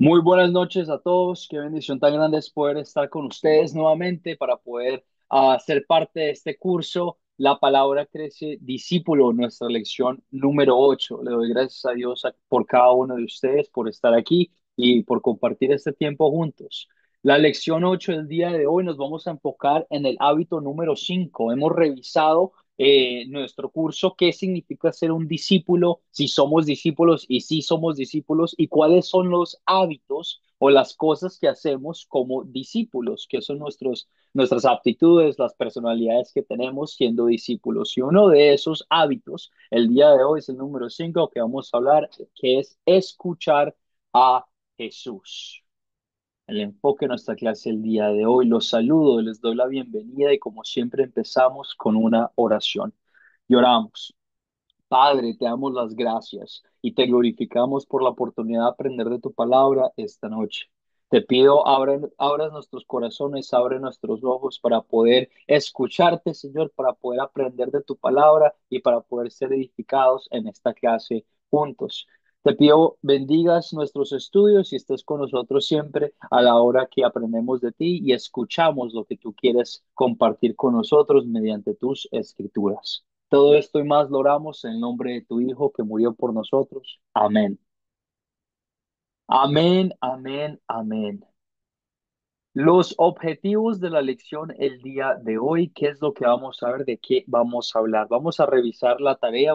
Muy buenas noches a todos. Qué bendición tan grande es poder estar con ustedes nuevamente para poder ser parte de este curso. La palabra crece discípulo, nuestra lección número 8. Le doy gracias a Dios por cada uno de ustedes, por estar aquí y por compartir este tiempo juntos. La lección 8 del día de hoy nos vamos a enfocar en el hábito número 5. Hemos revisado nuestro curso, qué significa ser un discípulo, si somos discípulos y si somos discípulos, y cuáles son los hábitos o las cosas que hacemos como discípulos, que son nuestras aptitudes, las personalidades que tenemos siendo discípulos. Y uno de esos hábitos, el día de hoy es el número 5 que vamos a hablar, que es escuchar a Jesús. El enfoque de nuestra clase el día de hoy. Los saludo, les doy la bienvenida y como siempre empezamos con una oración. Y oramos. Padre, te damos las gracias y te glorificamos por la oportunidad de aprender de tu palabra esta noche. Te pido, abras nuestros corazones, abre nuestros ojos para poder escucharte, Señor, para poder aprender de tu palabra y para poder ser edificados en esta clase juntos. Te pido, bendigas nuestros estudios y estés con nosotros siempre a la hora que aprendemos de ti y escuchamos lo que tú quieres compartir con nosotros mediante tus escrituras. Todo esto y más lo oramos en el nombre de tu Hijo que murió por nosotros. Amén. Amén, amén, amén. Los objetivos de la lección el día de hoy, ¿qué es lo que vamos a ver? ¿De qué vamos a hablar? Vamos a revisar la tarea,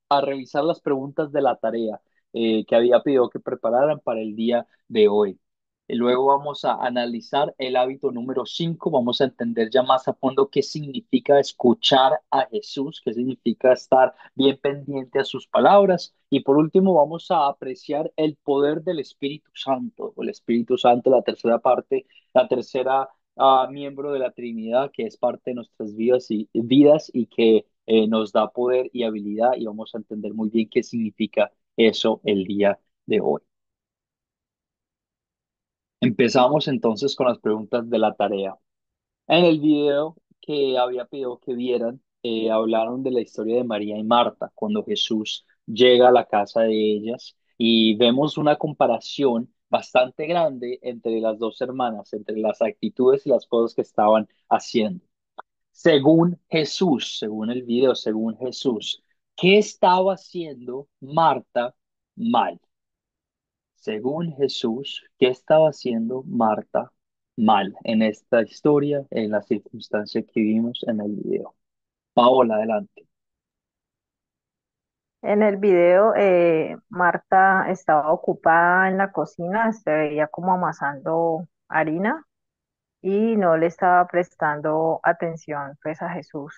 a revisar las preguntas de la tarea que había pedido que prepararan para el día de hoy. Y luego vamos a analizar el hábito número 5, vamos a entender ya más a fondo qué significa escuchar a Jesús, qué significa estar bien pendiente a sus palabras. Y por último, vamos a apreciar el poder del Espíritu Santo, o el Espíritu Santo, la tercera parte, la tercera miembro de la Trinidad, que es parte de nuestras vidas y que nos da poder y habilidad, y vamos a entender muy bien qué significa eso el día de hoy. Empezamos entonces con las preguntas de la tarea. En el video que había pedido que vieran, hablaron de la historia de María y Marta, cuando Jesús llega a la casa de ellas y vemos una comparación bastante grande entre las dos hermanas, entre las actitudes y las cosas que estaban haciendo. Según Jesús, según el video, según Jesús, ¿qué estaba haciendo Marta mal? Según Jesús, ¿qué estaba haciendo Marta mal en esta historia, en la circunstancia que vimos en el video? Paola, adelante. En el video, Marta estaba ocupada en la cocina, se veía como amasando harina y no le estaba prestando atención pues a Jesús.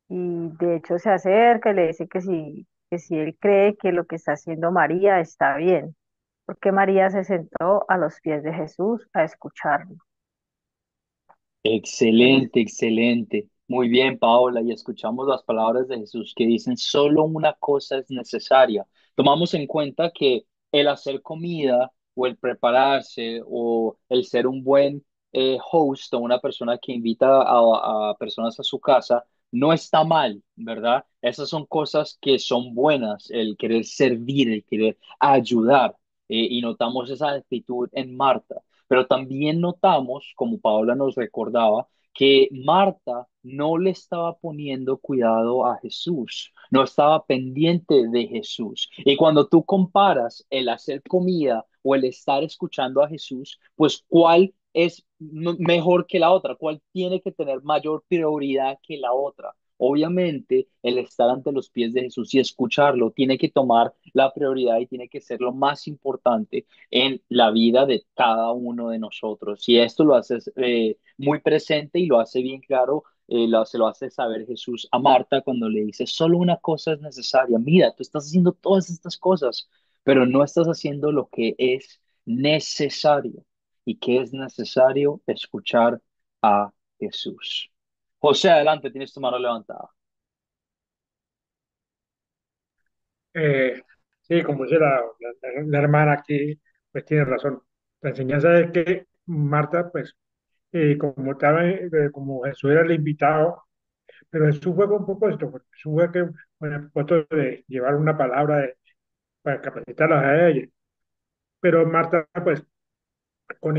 Y de hecho se acerca y le dice que si él cree que lo que está haciendo María está bien, porque María se sentó a los pies de Jesús a escucharlo. Entonces, Excelente, excelente. Muy bien, Paola, y escuchamos las palabras de Jesús que dicen, solo una cosa es necesaria. Tomamos en cuenta que el hacer comida o el prepararse o el ser un buen host o una persona que invita a personas a su casa no está mal, ¿verdad? Esas son cosas que son buenas, el querer servir, el querer ayudar. Y notamos esa actitud en Marta. Pero también notamos, como Paola nos recordaba, que Marta no le estaba poniendo cuidado a Jesús, no estaba pendiente de Jesús. Y cuando tú comparas el hacer comida o el estar escuchando a Jesús, pues ¿cuál es mejor que la otra? ¿Cuál tiene que tener mayor prioridad que la otra? Obviamente, el estar ante los pies de Jesús y escucharlo tiene que tomar la prioridad y tiene que ser lo más importante en la vida de cada uno de nosotros. Y esto lo hace muy presente y lo hace bien claro, se lo hace saber Jesús a Marta cuando le dice, solo una cosa es necesaria. Mira, tú estás haciendo todas estas cosas, pero no estás haciendo lo que es necesario. ¿Y qué es necesario? Escuchar a Jesús. José, adelante, tienes tu mano levantada. Eh, sí, como dice la hermana aquí, pues tiene razón. La enseñanza es que Marta, pues, como estaba, como Jesús era el invitado, pero Jesús fue con propósito, porque Jesús fue que, con el propósito de llevar una palabra para capacitarlas a ella. pero Marta, pues, con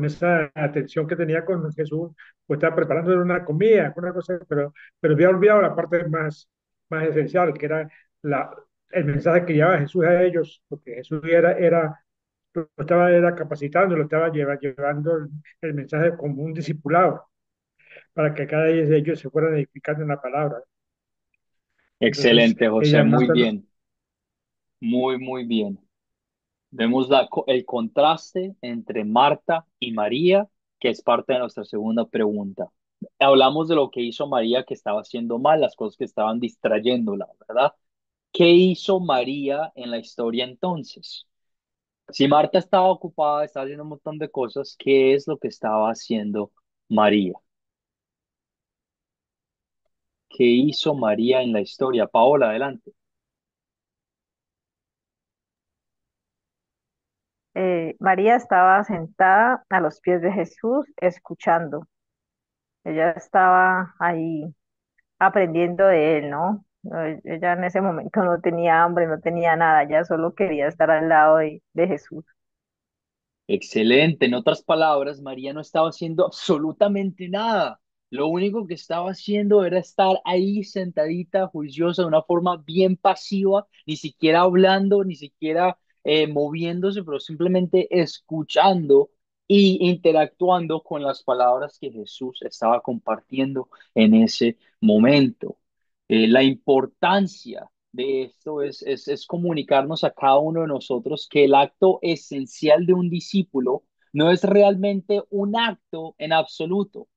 esa atención que tenía con Jesús, pues estaba preparando una comida, una cosa, pero había olvidado la parte más esencial, que era la, el mensaje que llevaba Jesús a ellos, porque Jesús lo estaba era capacitando, lo estaba llevando el mensaje como un discipulado, para que cada uno de ellos se fueran edificando en la palabra. Entonces, Excelente, José, ella, muy Marta, bien, muy, muy bien. Vemos el contraste entre Marta y María, que es parte de nuestra segunda pregunta. Hablamos de lo que hizo María que estaba haciendo mal, las cosas que estaban distrayéndola, ¿verdad? ¿Qué hizo María en la historia entonces? Si Marta estaba ocupada, estaba haciendo un montón de cosas, ¿qué es lo que estaba haciendo María? ¿Qué hizo María en la historia? Paola, adelante. María estaba sentada a los pies de Jesús escuchando. Ella estaba ahí aprendiendo de él, ¿no? No, ella en ese momento no tenía hambre, no tenía nada, ella solo quería estar al lado de Jesús. Excelente. En otras palabras, María no estaba haciendo absolutamente nada. Lo único que estaba haciendo era estar ahí sentadita, juiciosa, de una forma bien pasiva, ni siquiera hablando, ni siquiera moviéndose, pero simplemente escuchando y interactuando con las palabras que Jesús estaba compartiendo en ese momento. La importancia de esto es comunicarnos a cada uno de nosotros que el acto esencial de un discípulo no es realmente un acto en absoluto.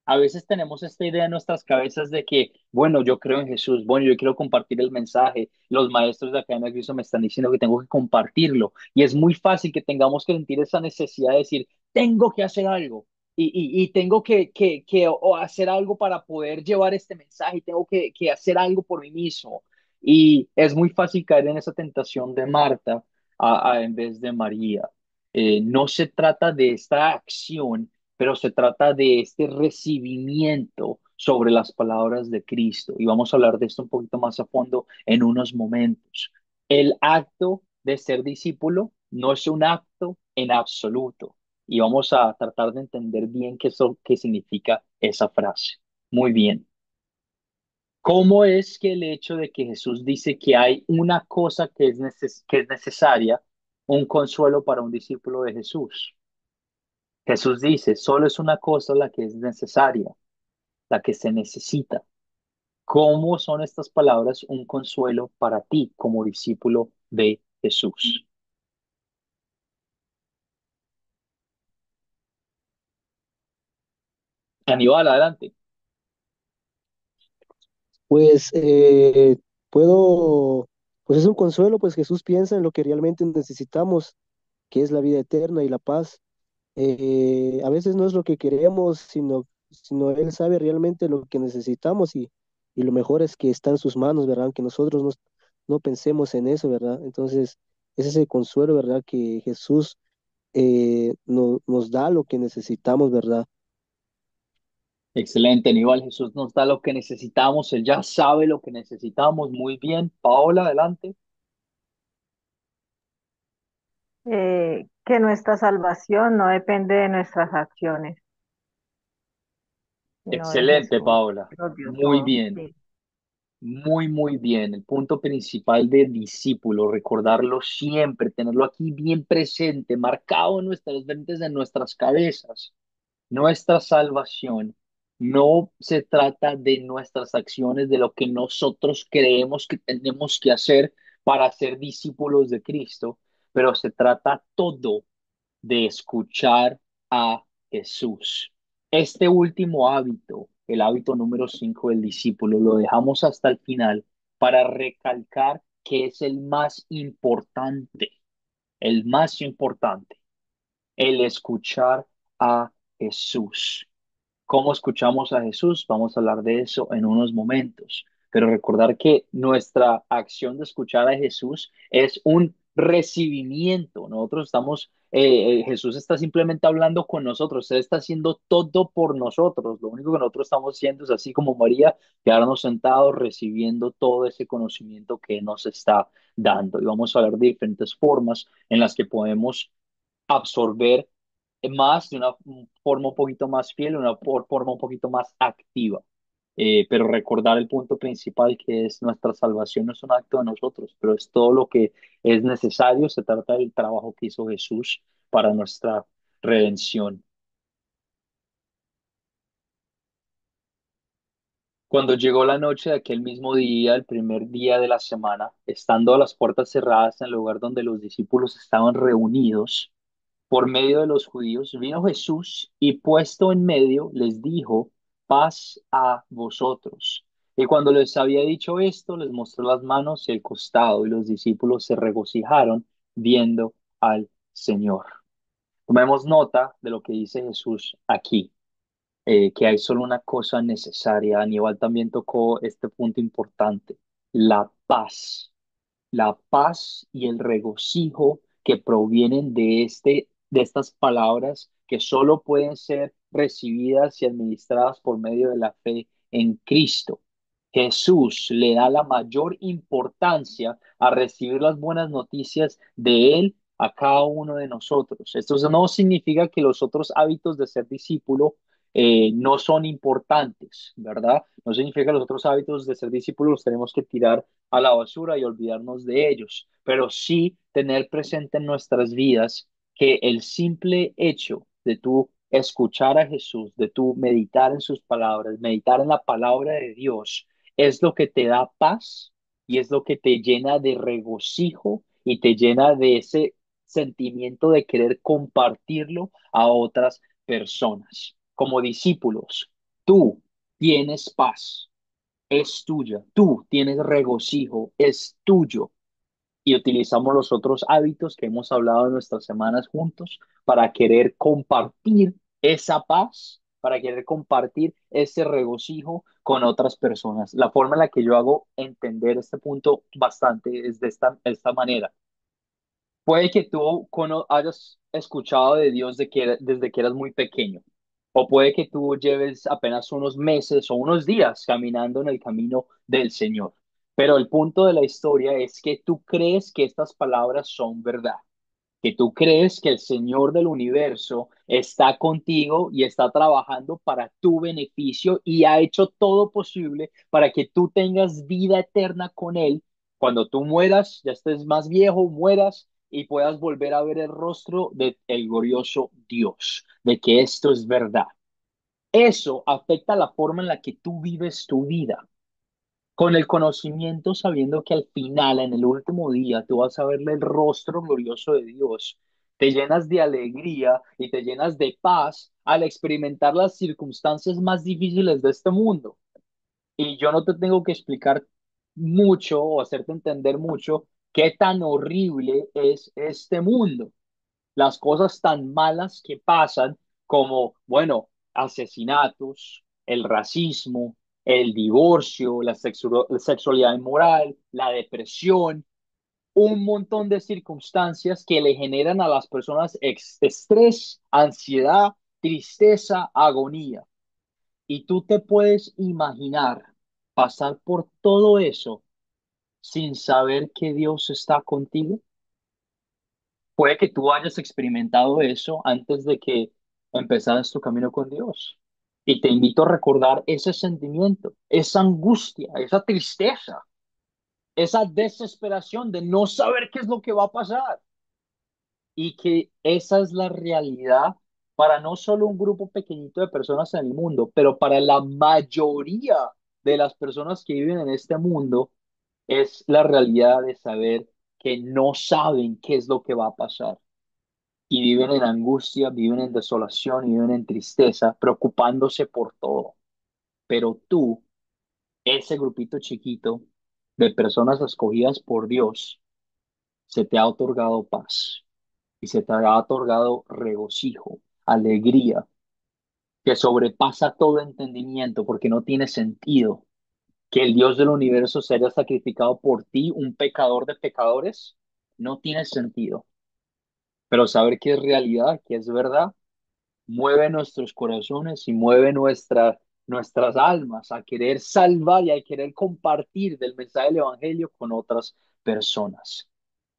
A veces tenemos esta idea en nuestras cabezas de que, bueno, yo creo en Jesús, bueno, yo quiero compartir el mensaje, los maestros de Academia de Cristo me están diciendo que tengo que compartirlo, y es muy fácil que tengamos que sentir esa necesidad de decir, tengo que hacer algo, y tengo que hacer algo para poder llevar este mensaje, y tengo que hacer algo por mí mismo. Y es muy fácil caer en esa tentación de Marta en vez de María. No se trata de esta acción, pero se trata de este recibimiento sobre las palabras de Cristo. Y vamos a hablar de esto un poquito más a fondo en unos momentos. El acto de ser discípulo no es un acto en absoluto. Y vamos a tratar de entender bien qué significa esa frase. Muy bien. ¿Cómo es que el hecho de que Jesús dice que hay una cosa que es necesaria, un consuelo para un discípulo de Jesús? Jesús dice, solo es una cosa la que es necesaria, la que se necesita. ¿Cómo son estas palabras un consuelo para ti como discípulo de Jesús? Aníbal, adelante. Pues puedo, pues es un consuelo, pues Jesús piensa en lo que realmente necesitamos, que es la vida eterna y la paz. A veces no es lo que queremos, sino Él sabe realmente lo que necesitamos y lo mejor es que está en sus manos, ¿verdad? Aunque nosotros no pensemos en eso, ¿verdad? Entonces, es ese consuelo, ¿verdad? Que Jesús nos da lo que necesitamos, ¿verdad? Excelente, Aníbal. Jesús nos da lo que necesitamos. Él ya sabe lo que necesitamos. Muy bien. Paola, adelante. Que nuestra salvación no depende de nuestras acciones, sino de Excelente, Jesús, Paola. que nos dio Muy todo. bien. Sí. Muy, muy bien. El punto principal de discípulo, recordarlo siempre, tenerlo aquí bien presente, marcado en nuestras mentes, en nuestras cabezas. Nuestra salvación no se trata de nuestras acciones, de lo que nosotros creemos que tenemos que hacer para ser discípulos de Cristo, pero se trata todo de escuchar a Jesús. Este último hábito, el hábito número 5 del discípulo, lo dejamos hasta el final para recalcar que es el más importante, el escuchar a Jesús. ¿Cómo escuchamos a Jesús? Vamos a hablar de eso en unos momentos. Pero recordar que nuestra acción de escuchar a Jesús es un recibimiento. Nosotros estamos, Jesús está simplemente hablando con nosotros, Él está haciendo todo por nosotros. Lo único que nosotros estamos haciendo es así como María, quedarnos sentados recibiendo todo ese conocimiento que nos está dando. Y vamos a ver de diferentes formas en las que podemos absorber más de una forma un poquito más fiel, de una forma un poquito más activa. Pero recordar el punto principal que es nuestra salvación no es un acto de nosotros, pero es todo lo que es necesario. Se trata del trabajo que hizo Jesús para nuestra redención. Cuando llegó la noche de aquel mismo día, el primer día de la semana, estando a las puertas cerradas en el lugar donde los discípulos estaban reunidos, por medio de los judíos, vino Jesús y puesto en medio les dijo, paz a vosotros. Y cuando les había dicho esto, les mostró las manos y el costado, y los discípulos se regocijaron viendo al Señor. Tomemos nota de lo que dice Jesús aquí, que hay solo una cosa necesaria. Aníbal también tocó este punto importante, la paz, la paz y el regocijo que provienen de estas palabras que solo pueden ser recibidas y administradas por medio de la fe en Cristo. Jesús le da la mayor importancia a recibir las buenas noticias de Él a cada uno de nosotros. Esto no significa que los otros hábitos de ser discípulo no son importantes, ¿verdad? No significa que los otros hábitos de ser discípulo los tenemos que tirar a la basura y olvidarnos de ellos, pero sí tener presente en nuestras vidas que el simple hecho de tú escuchar a Jesús, de tú meditar en sus palabras, meditar en la palabra de Dios, es lo que te da paz y es lo que te llena de regocijo y te llena de ese sentimiento de querer compartirlo a otras personas. Como discípulos, tú tienes paz, es tuya, tú tienes regocijo, es tuyo. Y utilizamos los otros hábitos que hemos hablado en nuestras semanas juntos para querer compartir esa paz, para querer compartir ese regocijo con otras personas. La forma en la que yo hago entender este punto bastante es de esta manera. Puede que tú hayas escuchado de Dios desde que eras muy pequeño, o puede que tú lleves apenas unos meses o unos días caminando en el camino del Señor. Pero el punto de la historia es que tú crees que estas palabras son verdad, que tú crees que el Señor del universo está contigo y está trabajando para tu beneficio y ha hecho todo posible para que tú tengas vida eterna con Él. Cuando tú mueras, ya estés más viejo, mueras y puedas volver a ver el rostro del glorioso Dios, de que esto es verdad. Eso afecta la forma en la que tú vives tu vida con el conocimiento, sabiendo que al final, en el último día, tú vas a verle el rostro glorioso de Dios. Te llenas de alegría y te llenas de paz al experimentar las circunstancias más difíciles de este mundo. Y yo no te tengo que explicar mucho o hacerte entender mucho qué tan horrible es este mundo, las cosas tan malas que pasan como, bueno, asesinatos, el racismo, el divorcio, la sexualidad inmoral, la depresión, un montón de circunstancias que le generan a las personas estrés, ansiedad, tristeza, agonía. Y tú te puedes imaginar pasar por todo eso sin saber que Dios está contigo. Puede que tú hayas experimentado eso antes de que empezaras tu camino con Dios. Y te invito a recordar ese sentimiento, esa angustia, esa tristeza, esa desesperación de no saber qué es lo que va a pasar. Y que esa es la realidad para no solo un grupo pequeñito de personas en el mundo, pero para la mayoría de las personas que viven en este mundo, es la realidad de saber que no saben qué es lo que va a pasar y viven en angustia, viven en desolación y viven en tristeza, preocupándose por todo. Pero tú, ese grupito chiquito de personas escogidas por Dios, se te ha otorgado paz y se te ha otorgado regocijo, alegría, que sobrepasa todo entendimiento porque no tiene sentido que el Dios del universo se haya sacrificado por ti, un pecador de pecadores, no tiene sentido, pero saber que es realidad, que es verdad, mueve nuestros corazones y mueve nuestras almas a querer salvar y a querer compartir del mensaje del Evangelio con otras personas.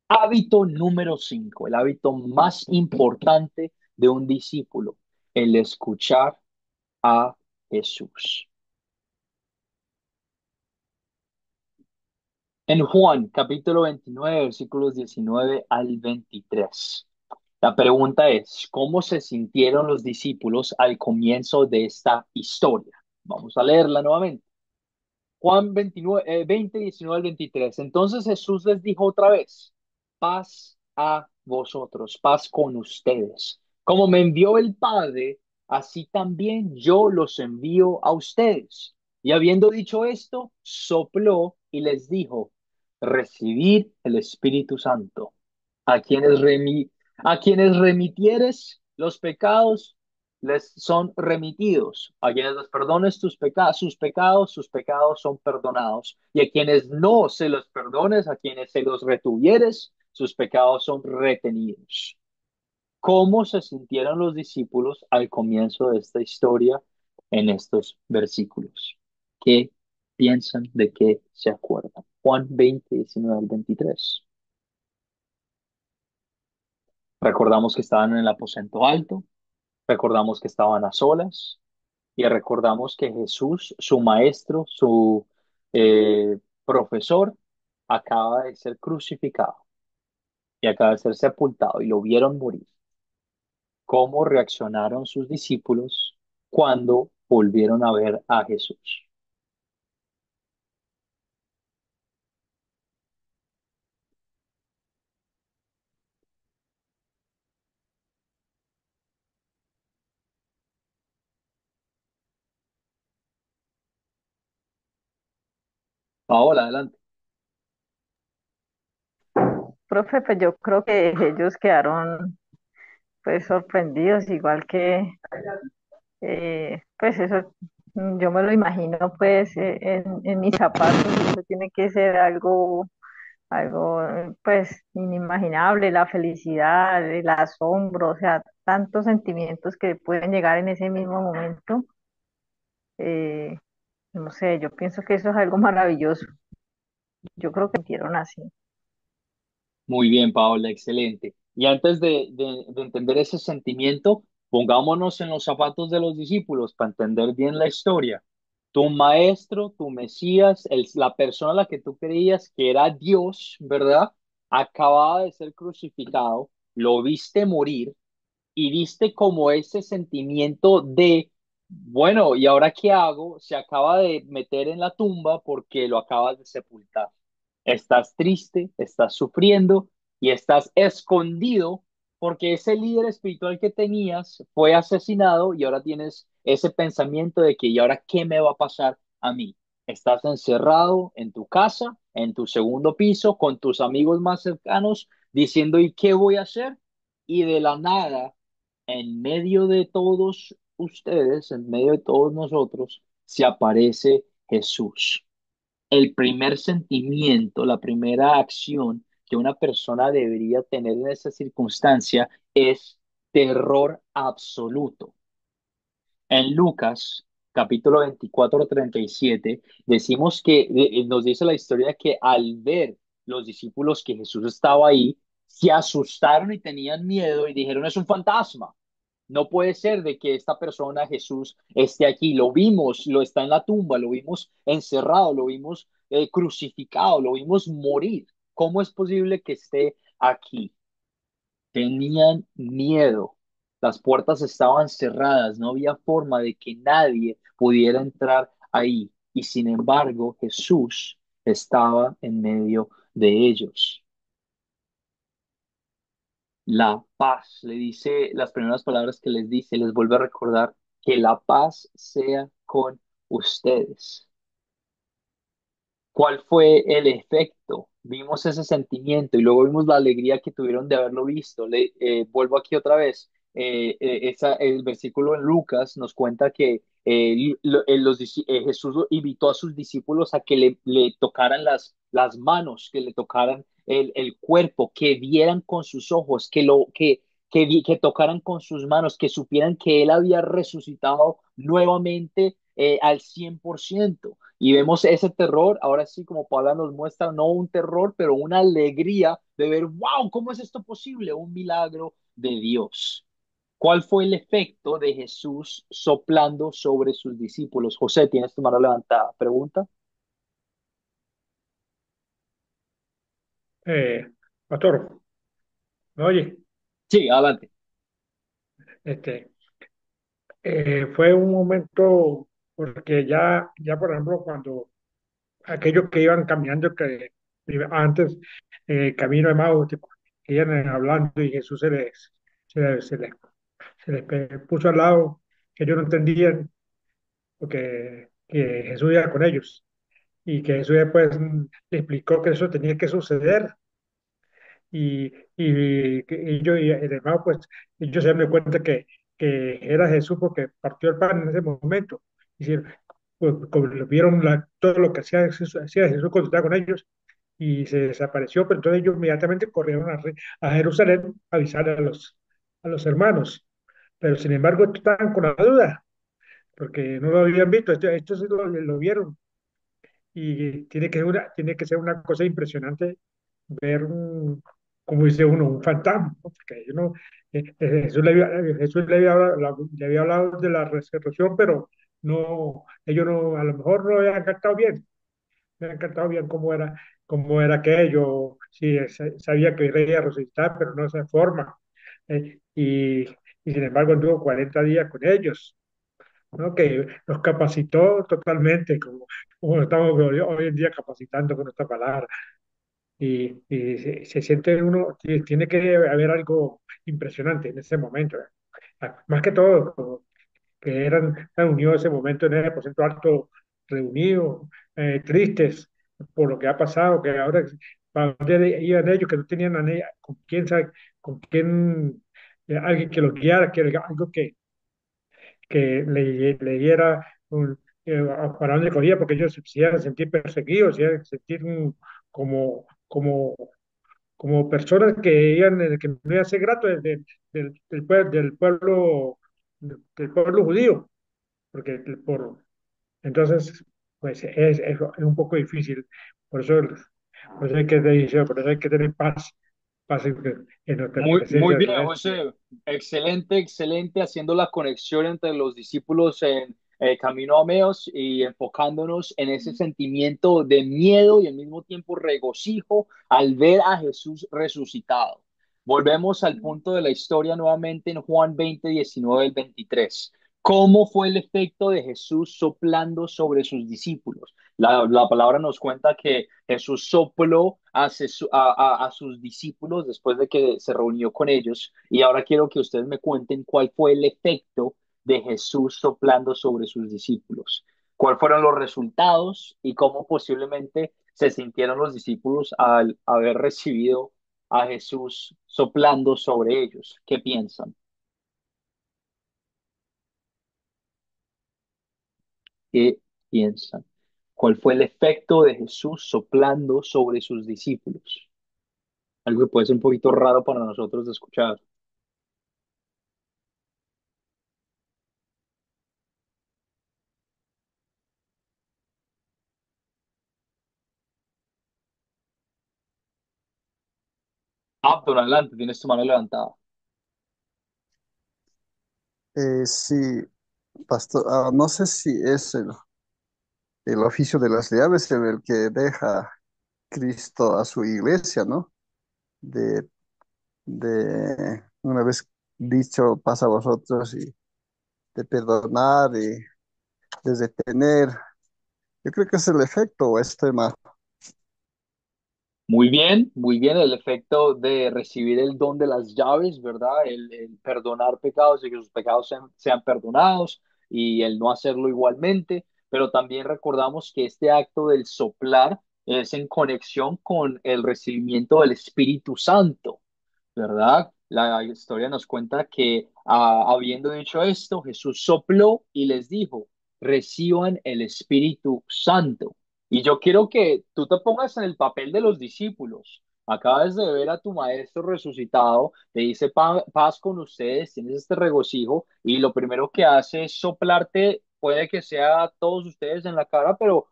Hábito número 5, el hábito más importante de un discípulo, el escuchar a Jesús. En Juan, capítulo 29, versículos 19 al 23. La pregunta es, ¿cómo se sintieron los discípulos al comienzo de esta historia? Vamos a leerla nuevamente. Juan 29, 20, 19 al 23. Entonces Jesús les dijo otra vez, paz a vosotros, paz con ustedes. Como me envió el Padre, así también yo los envío a ustedes. Y habiendo dicho esto, sopló y les dijo, recibid el Espíritu Santo. A quienes, a quienes remitieres los pecados, les son remitidos. A quienes les perdones sus pecados son perdonados. Y a quienes no se los perdones, a quienes se los retuvieres, sus pecados son retenidos. ¿Cómo se sintieron los discípulos al comienzo de esta historia en estos versículos? ¿Qué piensan? ¿De qué se acuerdan? Juan 20, 19 al 23. Recordamos que estaban en el aposento alto, recordamos que estaban a solas y recordamos que Jesús, su maestro, su profesor, acaba de ser crucificado y acaba de ser sepultado y lo vieron morir. ¿Cómo reaccionaron sus discípulos cuando volvieron a ver a Jesús? Paola, adelante. Profe, pues yo creo que ellos quedaron pues sorprendidos, igual que pues eso, yo me lo imagino pues en mis zapatos, eso tiene que ser algo pues inimaginable, la felicidad, el asombro, o sea, tantos sentimientos que pueden llegar en ese mismo momento. eh, no sé, yo pienso que eso es algo maravilloso. Yo creo que sintieron así. Muy bien, Paola, excelente. Y antes de entender ese sentimiento, pongámonos en los zapatos de los discípulos para entender bien la historia. Tu maestro, tu Mesías, la persona a la que tú creías que era Dios, ¿verdad? Acababa de ser crucificado, lo viste morir y viste como ese sentimiento de, bueno, ¿y ahora qué hago? Se acaba de meter en la tumba porque lo acabas de sepultar. Estás triste, estás sufriendo y estás escondido porque ese líder espiritual que tenías fue asesinado y ahora tienes ese pensamiento de que, ¿y ahora qué me va a pasar a mí? Estás encerrado en tu casa, en tu segundo piso, con tus amigos más cercanos, diciendo, ¿y qué voy a hacer? Y de la nada, en medio de todos ustedes, en medio de todos nosotros, se aparece Jesús. El primer sentimiento, la primera acción que una persona debería tener en esa circunstancia es terror absoluto. En Lucas, capítulo 24, 37, decimos que nos dice la historia que al ver los discípulos que Jesús estaba ahí, se asustaron y tenían miedo y dijeron, es un fantasma. No puede ser de que esta persona, Jesús, esté aquí. Lo vimos, lo está en la tumba, lo vimos encerrado, lo vimos crucificado, lo vimos morir. ¿Cómo es posible que esté aquí? Tenían miedo. Las puertas estaban cerradas, no había forma de que nadie pudiera entrar ahí. Y sin embargo, Jesús estaba en medio de ellos. La paz, le dice las primeras palabras que les dice, les vuelve a recordar que la paz sea con ustedes. ¿Cuál fue el efecto? Vimos ese sentimiento y luego vimos la alegría que tuvieron de haberlo visto. Vuelvo aquí otra vez. El versículo en Lucas nos cuenta que Jesús invitó a sus discípulos a que le tocaran las manos, que le tocaran el cuerpo, que vieran con sus ojos, que tocaran con sus manos, que supieran que Él había resucitado nuevamente al 100%. Y vemos ese terror, ahora sí, como Pablo nos muestra, no un terror, pero una alegría de ver, wow, ¿cómo es esto posible? Un milagro de Dios. ¿Cuál fue el efecto de Jesús soplando sobre sus discípulos? José, ¿tienes tu mano levantada? Pregunta. Eh, Pastor, ¿me oye? Sí, adelante. Este, fue un momento, porque ya por ejemplo, cuando aquellos que iban caminando, que antes, camino de Maús, que iban hablando y Jesús se les, se les- se les puso al lado, que ellos no entendían, porque que Jesús iba con ellos y que Jesús después le explicó que eso tenía que suceder y que ellos, y el hermano, pues ellos se dan cuenta que era Jesús porque partió el pan en ese momento. Hicieron, pues, como lo vieron todo lo que hacía Jesús cuando estaba con ellos y se desapareció, pero entonces ellos inmediatamente corrieron a Jerusalén a avisar a los hermanos. Pero sin embargo, estos estaban con la duda, porque no lo habían visto, estos sí lo vieron. Y tiene que ser una cosa impresionante ver como dice uno, un fantasma, ¿no? Porque uno, Jesús le había hablado de la resurrección, pero no, ellos no, a lo mejor no habían captado bien, no habían captado bien cómo era aquello, sí, sabía que iba a resucitar, pero no de esa forma. Y sin embargo anduvo 40 días con ellos, ¿no? Que los capacitó totalmente, como lo estamos hoy en día capacitando con esta palabra y se siente uno, tiene que haber algo impresionante en ese momento. Más que todo, como que eran reunidos en ese momento en el aposento alto, reunidos, tristes por lo que ha pasado, que ahora para dónde iban ellos, que no tenían a nadie, con quién, con quién, alguien que los guiara, que algo que le diera para dónde cogía, porque ellos se iban a sentir perseguidos, se iban a sentir como, como como personas que iban, que no iban a ser gratos del pueblo judío, porque entonces pues es un poco difícil, por eso hay que tener, por eso hay que tener paz, paz en nuestra Muy presencia bien, delante de Dios. José. Excelente, excelente, haciendo la conexión entre los discípulos en Camino a Meos y enfocándonos en ese sentimiento de miedo y al mismo tiempo regocijo al ver a Jesús resucitado. Volvemos al punto de la historia nuevamente en Juan 20 19 al 23. ¿Cómo fue el efecto de Jesús soplando sobre sus discípulos? La palabra nos cuenta que Jesús sopló a sus discípulos después de que se reunió con ellos. Y ahora quiero que ustedes me cuenten cuál fue el efecto de Jesús soplando sobre sus discípulos. ¿Cuáles fueron los resultados y cómo posiblemente se sintieron los discípulos al haber recibido a Jesús soplando sobre ellos? ¿Qué piensan? ¿Qué piensan? ¿Cuál fue el efecto de Jesús soplando sobre sus discípulos? Algo que puede ser un poquito raro para nosotros de escuchar. Abdul, adelante, tienes tu mano levantada. Sí, pastor, no sé si es el oficio de las llaves en el que deja Cristo a su iglesia, ¿no? De, de una vez dicho, pasa a vosotros y de perdonar y de detener. Yo creo que es el efecto, o estoy mal. Muy bien, el efecto de recibir el don de las llaves, ¿verdad? El perdonar pecados y que sus pecados sean perdonados y el no hacerlo igualmente, pero también recordamos que este acto del soplar es en conexión con el recibimiento del Espíritu Santo. ¿Verdad? La historia nos cuenta que habiendo dicho esto, Jesús sopló y les dijo, reciban el Espíritu Santo. Y yo quiero que tú te pongas en el papel de los discípulos. Acabas de ver a tu maestro resucitado, te dice paz con ustedes, tienes este regocijo y lo primero que hace es soplarte, puede que sea a todos ustedes en la cara, pero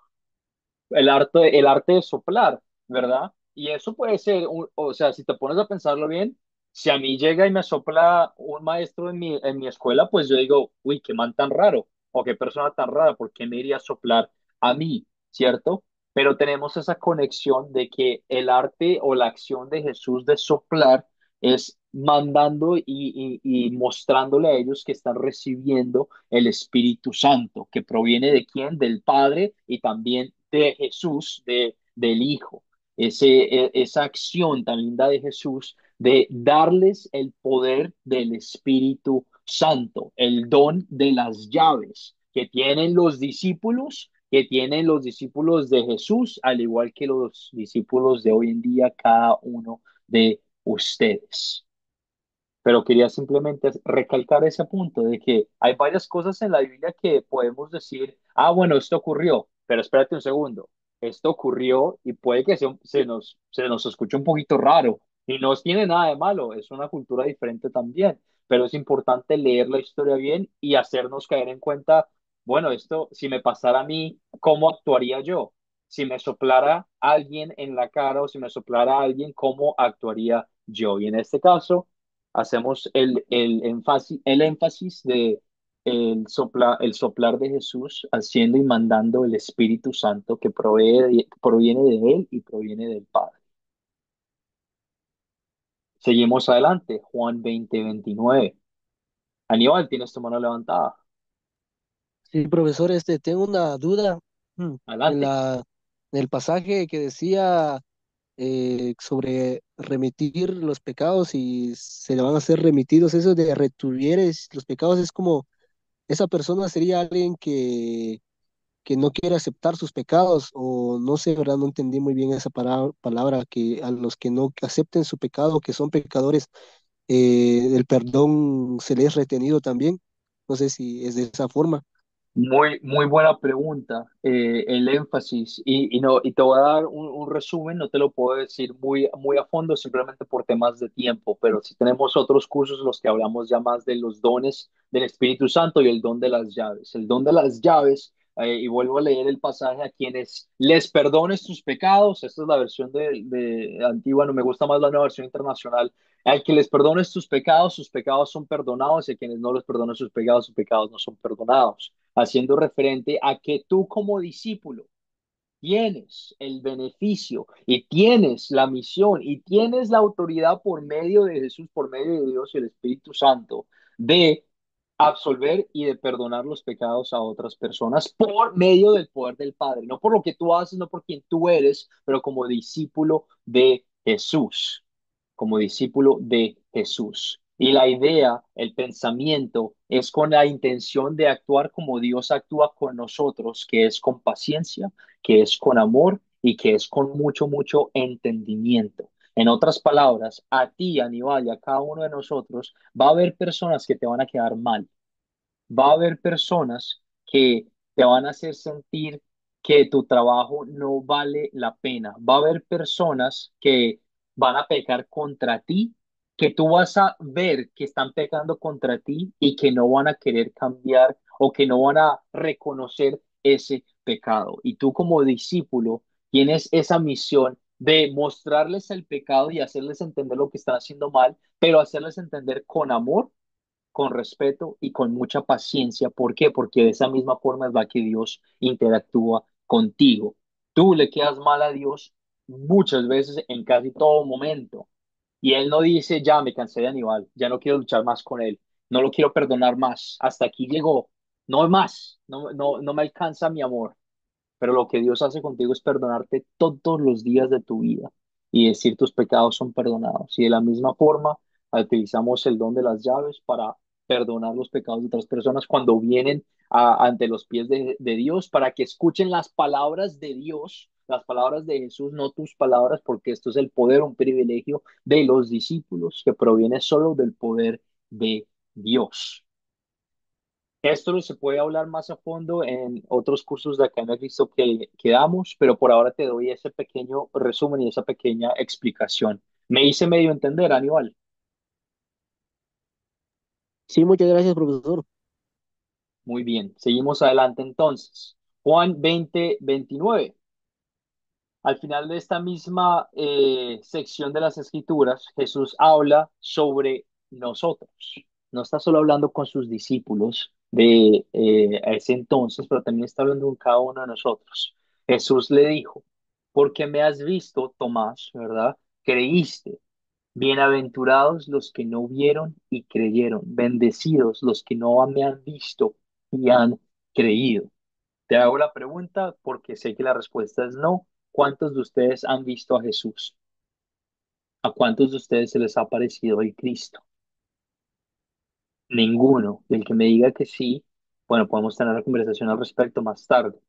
el arte de soplar, ¿verdad? Y eso puede ser, o sea, si te pones a pensarlo bien, si a mí llega y me sopla un maestro en mi escuela, pues yo digo, uy, qué man tan raro, o qué persona tan rara, ¿por qué me iría a soplar a mí? ¿Cierto? Pero tenemos esa conexión de que el arte o la acción de Jesús de soplar es mandando y mostrándole a ellos que están recibiendo el Espíritu Santo, que proviene de quién, del Padre y también de Jesús, del Hijo. Esa acción tan linda de Jesús de darles el poder del Espíritu Santo, el don de las llaves que tienen los discípulos de Jesús, al igual que los discípulos de hoy en día, cada uno de ustedes. Pero quería simplemente recalcar ese punto de que hay varias cosas en la Biblia que podemos decir, ah, bueno, esto ocurrió, pero espérate un segundo, esto ocurrió y puede que se nos escuche un poquito raro y no tiene nada de malo, es una cultura diferente también, pero es importante leer la historia bien y hacernos caer en cuenta, bueno, esto, si me pasara a mí, ¿cómo actuaría yo? Si me soplara alguien en la cara o si me soplara alguien, ¿cómo actuaría yo? Y en este caso hacemos el énfasis de el soplar de Jesús, haciendo y mandando el Espíritu Santo que proviene de Él y proviene del Padre. Seguimos adelante, Juan 20:29. Aníbal, tienes tu mano levantada. Sí, profesor, tengo una duda en Adelante. en el pasaje que decía sobre remitir los pecados y se le van a ser remitidos. Eso de retuvieres los pecados es como esa persona sería alguien que no quiere aceptar sus pecados, o no sé, ¿verdad? No entendí muy bien esa palabra, que a los que no acepten su pecado, que son pecadores, el perdón se les es retenido también. No sé si es de esa forma. Muy, muy buena pregunta. El énfasis, y te voy a dar un resumen, no te lo puedo decir muy, muy a fondo, simplemente por temas de tiempo, pero si tenemos otros cursos, los que hablamos ya más de los dones del Espíritu Santo y el don de las llaves. El don de las llaves, y vuelvo a leer el pasaje, a quienes les perdones tus pecados, esta es la versión de antigua, no me gusta más la nueva versión internacional. Al que les perdones sus pecados son perdonados, y a quienes no les perdones sus pecados no son perdonados, haciendo referente a que tú como discípulo tienes el beneficio y tienes la misión y tienes la autoridad por medio de Jesús, por medio de Dios y el Espíritu Santo, de absolver y de perdonar los pecados a otras personas por medio del poder del Padre, no por lo que tú haces, no por quien tú eres, pero como discípulo de Jesús, como discípulo de Jesús. Y la idea, el pensamiento, es con la intención de actuar como Dios actúa con nosotros, que es con paciencia, que es con amor y que es con mucho, mucho entendimiento. En otras palabras, a ti, Aníbal, y a cada uno de nosotros, va a haber personas que te van a quedar mal, va a haber personas que te van a hacer sentir que tu trabajo no vale la pena. Va a haber personas que van a pecar contra ti, que tú vas a ver que están pecando contra ti y que no van a querer cambiar o que no van a reconocer ese pecado. Y tú como discípulo tienes esa misión de mostrarles el pecado y hacerles entender lo que están haciendo mal, pero hacerles entender con amor, con respeto y con mucha paciencia. ¿Por qué? Porque de esa misma forma es la que Dios interactúa contigo. Tú le quedas mal a Dios muchas veces en casi todo momento. Y Él no dice, ya me cansé de Aníbal, ya no quiero luchar más con él, no lo quiero perdonar más, hasta aquí llegó, no más, no, no, no me alcanza mi amor. Pero lo que Dios hace contigo es perdonarte todos los días de tu vida y decir tus pecados son perdonados. Y de la misma forma, utilizamos el don de las llaves para perdonar los pecados de otras personas cuando vienen ante los pies de Dios, para que escuchen las palabras de Dios, las palabras de Jesús, no tus palabras, porque esto es el poder, un privilegio de los discípulos que proviene solo del poder de Dios. Esto se puede hablar más a fondo en otros cursos de Academia de Cristo que damos, pero por ahora te doy ese pequeño resumen y esa pequeña explicación. Me hice medio entender, Aníbal. Sí, muchas gracias, profesor. Muy bien, seguimos adelante entonces. Juan 20:29. Al final de esta misma sección de las Escrituras, Jesús habla sobre nosotros. No está solo hablando con sus discípulos de a ese entonces, pero también está hablando con cada uno de nosotros. Jesús le dijo, porque me has visto, Tomás, ¿verdad? Creíste. Bienaventurados los que no vieron y creyeron. Bendecidos los que no me han visto y han creído. Te hago la pregunta porque sé que la respuesta es no. ¿Cuántos de ustedes han visto a Jesús? ¿A cuántos de ustedes se les ha parecido el Cristo? Ninguno. Y el que me diga que sí, bueno, podemos tener una conversación al respecto más tarde.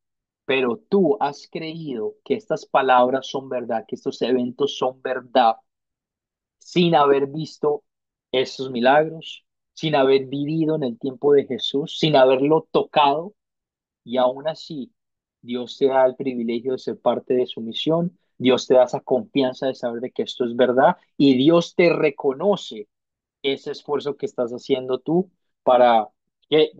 Pero tú has creído que estas palabras son verdad, que estos eventos son verdad, sin haber visto esos milagros, sin haber vivido en el tiempo de Jesús, sin haberlo tocado. Y aún así, Dios te da el privilegio de ser parte de su misión, Dios te da esa confianza de saber de que esto es verdad y Dios te reconoce ese esfuerzo que estás haciendo tú para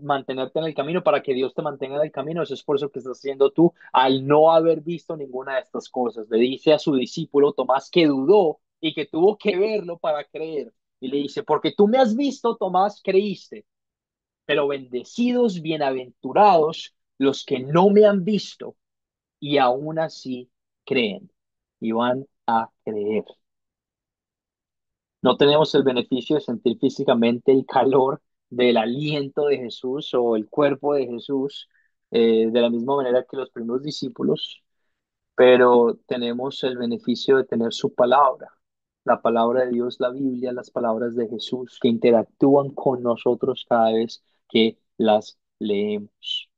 mantenerte en el camino, para que Dios te mantenga en el camino, ese esfuerzo que estás haciendo tú al no haber visto ninguna de estas cosas. Le dice a su discípulo Tomás que dudó y que tuvo que verlo para creer. Y le dice, porque tú me has visto, Tomás, creíste. Pero bendecidos, bienaventurados los que no me han visto y aún así creen y van a creer. No tenemos el beneficio de sentir físicamente el calor del aliento de Jesús o el cuerpo de Jesús de la misma manera que los primeros discípulos, pero tenemos el beneficio de tener su palabra, la palabra de Dios, la Biblia, las palabras de Jesús que interactúan con nosotros cada vez que las leemos.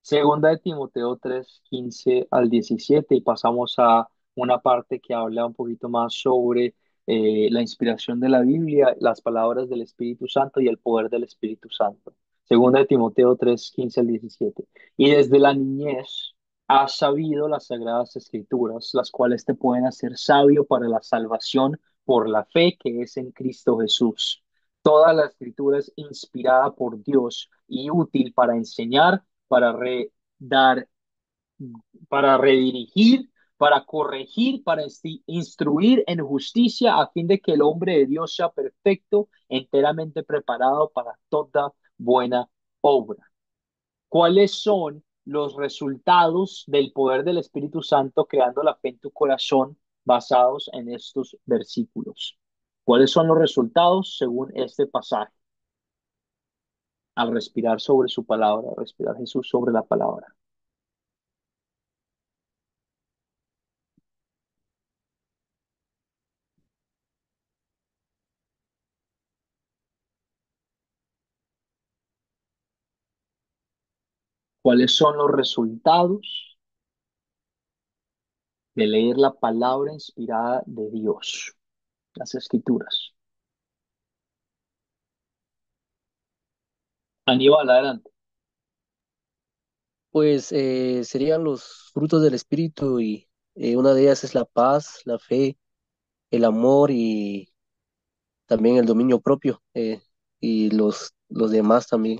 Segunda de Timoteo 3:15 al 17 y pasamos a una parte que habla un poquito más sobre la inspiración de la Biblia, las palabras del Espíritu Santo y el poder del Espíritu Santo. Segunda de Timoteo 3:15 al 17. Y desde la niñez has sabido las sagradas escrituras, las cuales te pueden hacer sabio para la salvación por la fe que es en Cristo Jesús. Toda la escritura es inspirada por Dios y útil para enseñar, para dar, para redirigir, para corregir, para instruir en justicia, a fin de que el hombre de Dios sea perfecto, enteramente preparado para toda buena obra. ¿Cuáles son los resultados del poder del Espíritu Santo creando la fe en tu corazón basados en estos versículos? ¿Cuáles son los resultados según este pasaje? Al respirar sobre su palabra, al respirar Jesús sobre la palabra. ¿Cuáles son los resultados de leer la palabra inspirada de Dios, las escrituras? Aníbal, adelante. Pues serían los frutos del Espíritu y una de ellas es la paz, la fe, el amor y también el dominio propio y los demás también.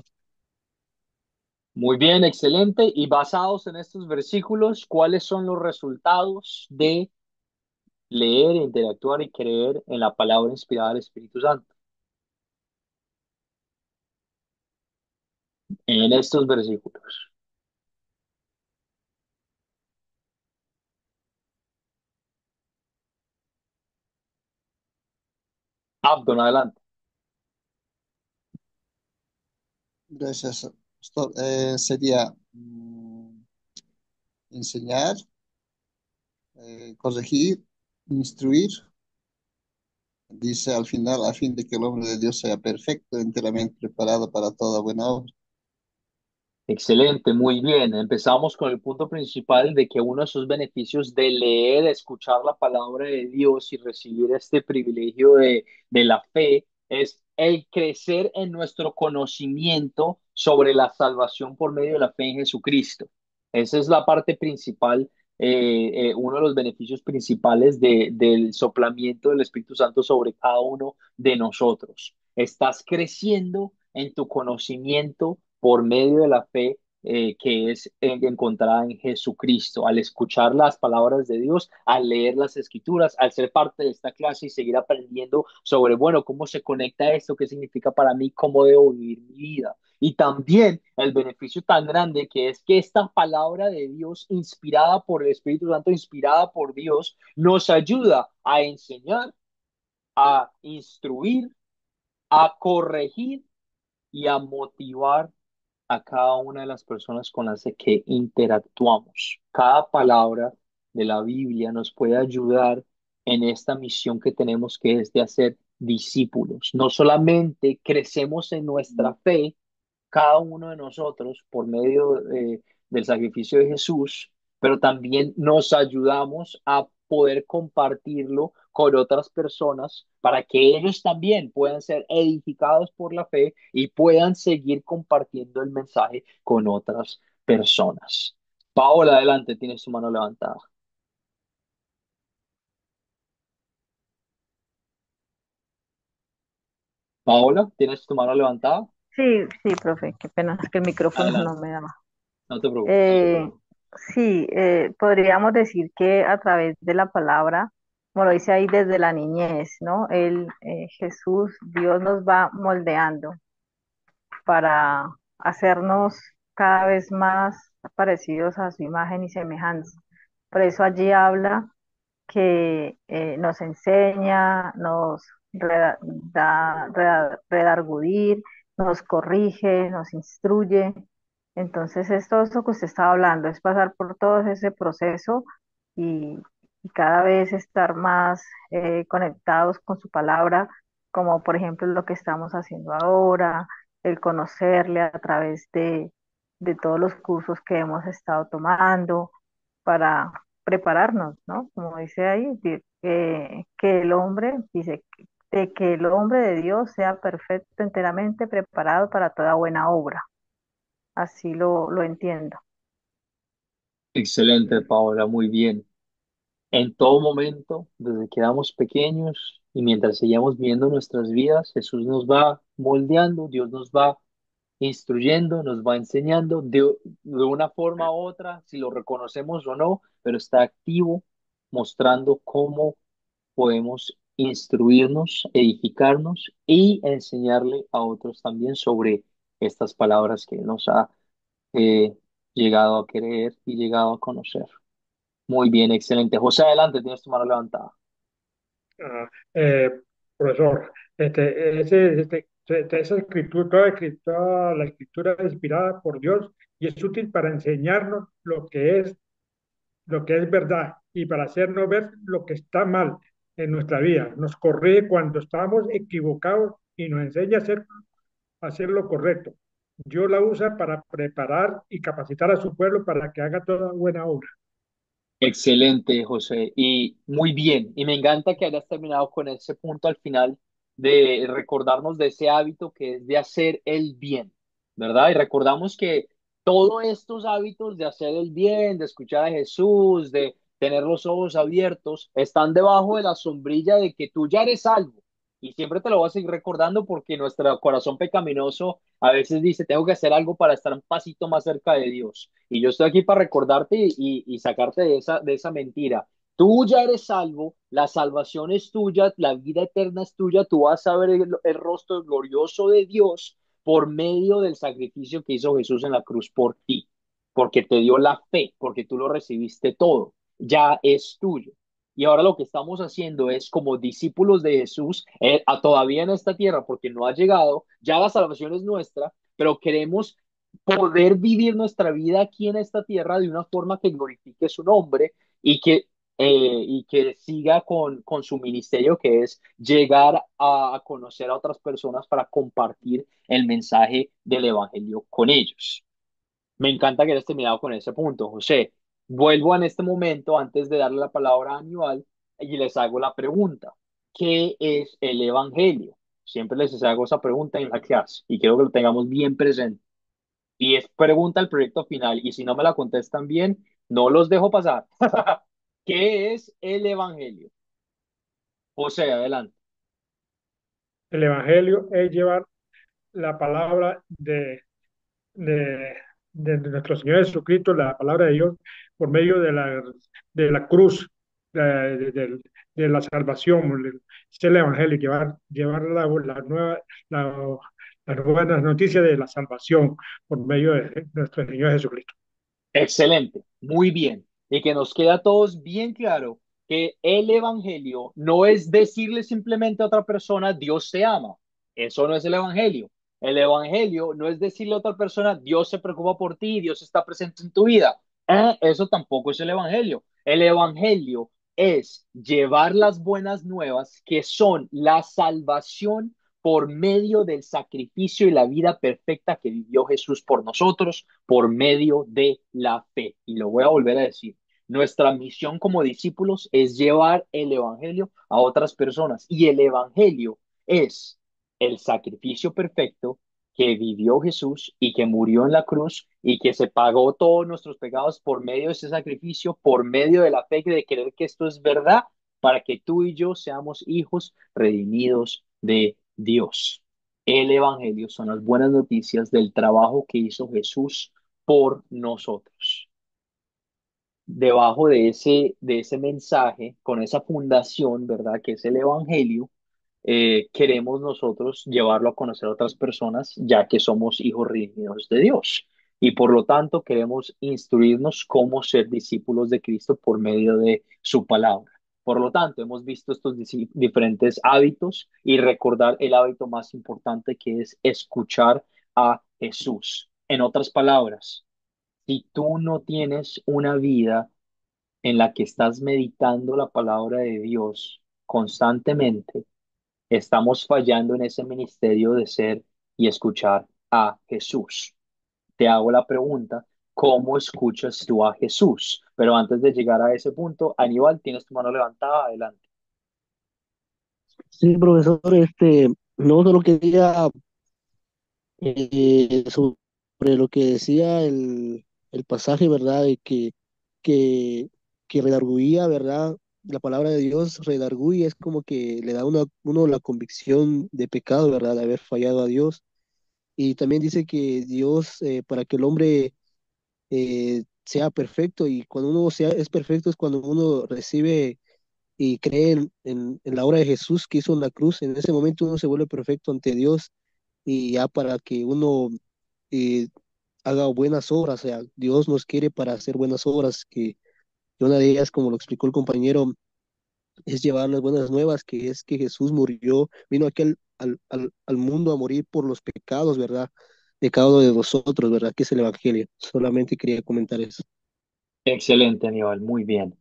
Muy bien, excelente. Y basados en estos versículos, ¿cuáles son los resultados de leer, interactuar y creer en la palabra inspirada del Espíritu Santo? En estos versículos. Abdon, adelante. Gracias, pastor. Sería enseñar, corregir, instruir. Dice al final, a fin de que el hombre de Dios sea perfecto, enteramente preparado para toda buena obra. Excelente, muy bien. Empezamos con el punto principal de que uno de sus beneficios de leer, escuchar la palabra de Dios y recibir este privilegio de la fe es el crecer en nuestro conocimiento sobre la salvación por medio de la fe en Jesucristo. Esa es la parte principal, uno de los beneficios principales del soplamiento del Espíritu Santo sobre cada uno de nosotros. Estás creciendo en tu conocimiento por medio de la fe que es encontrada en Jesucristo. Al escuchar las palabras de Dios, al leer las escrituras, al ser parte de esta clase y seguir aprendiendo sobre, bueno, cómo se conecta esto, qué significa para mí, cómo debo vivir mi vida. Y también el beneficio tan grande que es que esta palabra de Dios, inspirada por el Espíritu Santo, inspirada por Dios, nos ayuda a enseñar, a instruir, a corregir y a motivar a cada una de las personas con las que interactuamos. Cada palabra de la Biblia nos puede ayudar en esta misión que tenemos, que es de hacer discípulos. No solamente crecemos en nuestra fe, cada uno de nosotros por medio del sacrificio de Jesús, pero también nos ayudamos a poder compartirlo con otras personas para que ellos también puedan ser edificados por la fe y puedan seguir compartiendo el mensaje con otras personas. Paola, adelante, tienes tu mano levantada. Paola, tienes tu mano levantada. Sí, sí, profe, qué pena, es que el micrófono no Adelante, me daba. no te preocupes. Eh, sí, podríamos decir que a través de la palabra, como lo dice ahí desde la niñez, ¿no? Jesús, Dios nos va moldeando para hacernos cada vez más parecidos a su imagen y semejanza. Por eso allí habla que nos enseña, nos redargudir, nos corrige, nos instruye. Entonces, es todo eso que usted estaba hablando, es pasar por todo ese proceso y, y cada vez estar más conectados con su palabra, como por ejemplo lo que estamos haciendo ahora, el conocerle a través de todos los cursos que hemos estado tomando para prepararnos, ¿no? Como dice ahí, que el hombre, dice, de que el hombre de Dios sea perfecto, enteramente preparado para toda buena obra. Así lo entiendo. Excelente, Paola, muy bien. En todo momento, desde que éramos pequeños y mientras seguíamos viendo nuestras vidas, Jesús nos va moldeando, Dios nos va instruyendo, nos va enseñando de una forma u otra, si lo reconocemos o no, pero está activo, mostrando cómo podemos instruirnos, edificarnos y enseñarle a otros también sobre estas palabras que Él nos ha eh, llegado a creer y llegado a conocer. Muy bien, excelente. José, adelante, tienes tu mano levantada. Ah, profesor, esa escritura, toda la escritura es inspirada por Dios y es útil para enseñarnos lo que es verdad y para hacernos ver lo que está mal en nuestra vida. Nos corrige cuando estamos equivocados y nos enseña a hacer lo correcto. Dios la usa para preparar y capacitar a su pueblo para que haga toda buena obra. Excelente, José. Y muy bien. Y me encanta que hayas terminado con ese punto al final de recordarnos de ese hábito que es de hacer el bien, ¿verdad? Y recordamos que todos estos hábitos de hacer el bien, de escuchar a Jesús, de tener los ojos abiertos, están debajo de la sombrilla de que tú ya eres salvo. Y siempre te lo voy a seguir recordando porque nuestro corazón pecaminoso a veces dice, tengo que hacer algo para estar un pasito más cerca de Dios. Y yo estoy aquí para recordarte y sacarte de esa mentira. Tú ya eres salvo, la salvación es tuya, la vida eterna es tuya, tú vas a ver el rostro glorioso de Dios por medio del sacrificio que hizo Jesús en la cruz por ti, porque te dio la fe, porque tú lo recibiste todo, ya es tuyo. Y ahora lo que estamos haciendo es como discípulos de Jesús, todavía en esta tierra, porque no ha llegado, ya la salvación es nuestra, pero queremos poder vivir nuestra vida aquí en esta tierra de una forma que glorifique su nombre y que siga con su ministerio, que es llegar a conocer a otras personas para compartir el mensaje del Evangelio con ellos. Me encanta que hayas terminado con ese punto, José. Vuelvo en este momento, antes de darle la palabra a Aníbal, y les hago la pregunta. ¿Qué es el Evangelio? Siempre les hago esa pregunta en la clase y quiero que lo tengamos bien presente. Y es pregunta al proyecto final. Y si no me la contestan bien, no los dejo pasar. ¿Qué es el Evangelio? José, adelante. El Evangelio es llevar la palabra de, de nuestro Señor Jesucristo, la palabra de Dios, por medio de la cruz, de la salvación. Es el Evangelio, llevar la, las buenas noticias de la salvación por medio de nuestro Señor Jesucristo. Excelente, muy bien. Y que nos quede a todos bien claro que el Evangelio no es decirle simplemente a otra persona, Dios te ama. Eso no es el Evangelio. El Evangelio no es decirle a otra persona, Dios se preocupa por ti, Dios está presente en tu vida. Eso tampoco es el Evangelio. El Evangelio es llevar las buenas nuevas que son la salvación por medio del sacrificio y la vida perfecta que vivió Jesús por nosotros por medio de la fe. Y lo voy a volver a decir. Nuestra misión como discípulos es llevar el Evangelio a otras personas. Y el Evangelio es el sacrificio perfecto que vivió Jesús y que murió en la cruz y que se pagó todos nuestros pecados por medio de ese sacrificio, por medio de la fe de creer que esto es verdad, para que tú y yo seamos hijos redimidos de Dios. El Evangelio son las buenas noticias del trabajo que hizo Jesús por nosotros. Debajo de ese mensaje, con esa fundación, ¿verdad? Que es el Evangelio, queremos nosotros llevarlo a conocer a otras personas, ya que somos hijos redimidos de Dios. Y por lo tanto, queremos instruirnos cómo ser discípulos de Cristo por medio de su palabra. Por lo tanto, hemos visto estos diferentes hábitos y recordar el hábito más importante que es escuchar a Jesús. En otras palabras, si tú no tienes una vida en la que estás meditando la palabra de Dios constantemente, estamos fallando en ese ministerio de ser y escuchar a Jesús. Te hago la pregunta, ¿cómo escuchas tú a Jesús? Pero antes de llegar a ese punto, Aníbal, tienes tu mano levantada, adelante. Sí, profesor, no solo quería sobre lo que decía el pasaje, ¿verdad? De que, que redarguía, ¿verdad? La palabra de Dios redarguye, es como que le da uno la convicción de pecado, ¿verdad? De haber fallado a Dios. Y también dice que Dios, para que el hombre sea perfecto, y cuando uno es perfecto es cuando uno recibe y cree en la obra de Jesús que hizo en la cruz. En ese momento uno se vuelve perfecto ante Dios y ya para que uno eh, haga buenas obras. O sea, Dios nos quiere para hacer buenas obras, que una de ellas, como lo explicó el compañero, es llevar las buenas nuevas, que es que Jesús murió, vino aquí al mundo a morir por los pecados, ¿verdad? De cada uno de nosotros, ¿verdad? Que es el Evangelio. Solamente quería comentar eso. Excelente, Aníbal, muy bien.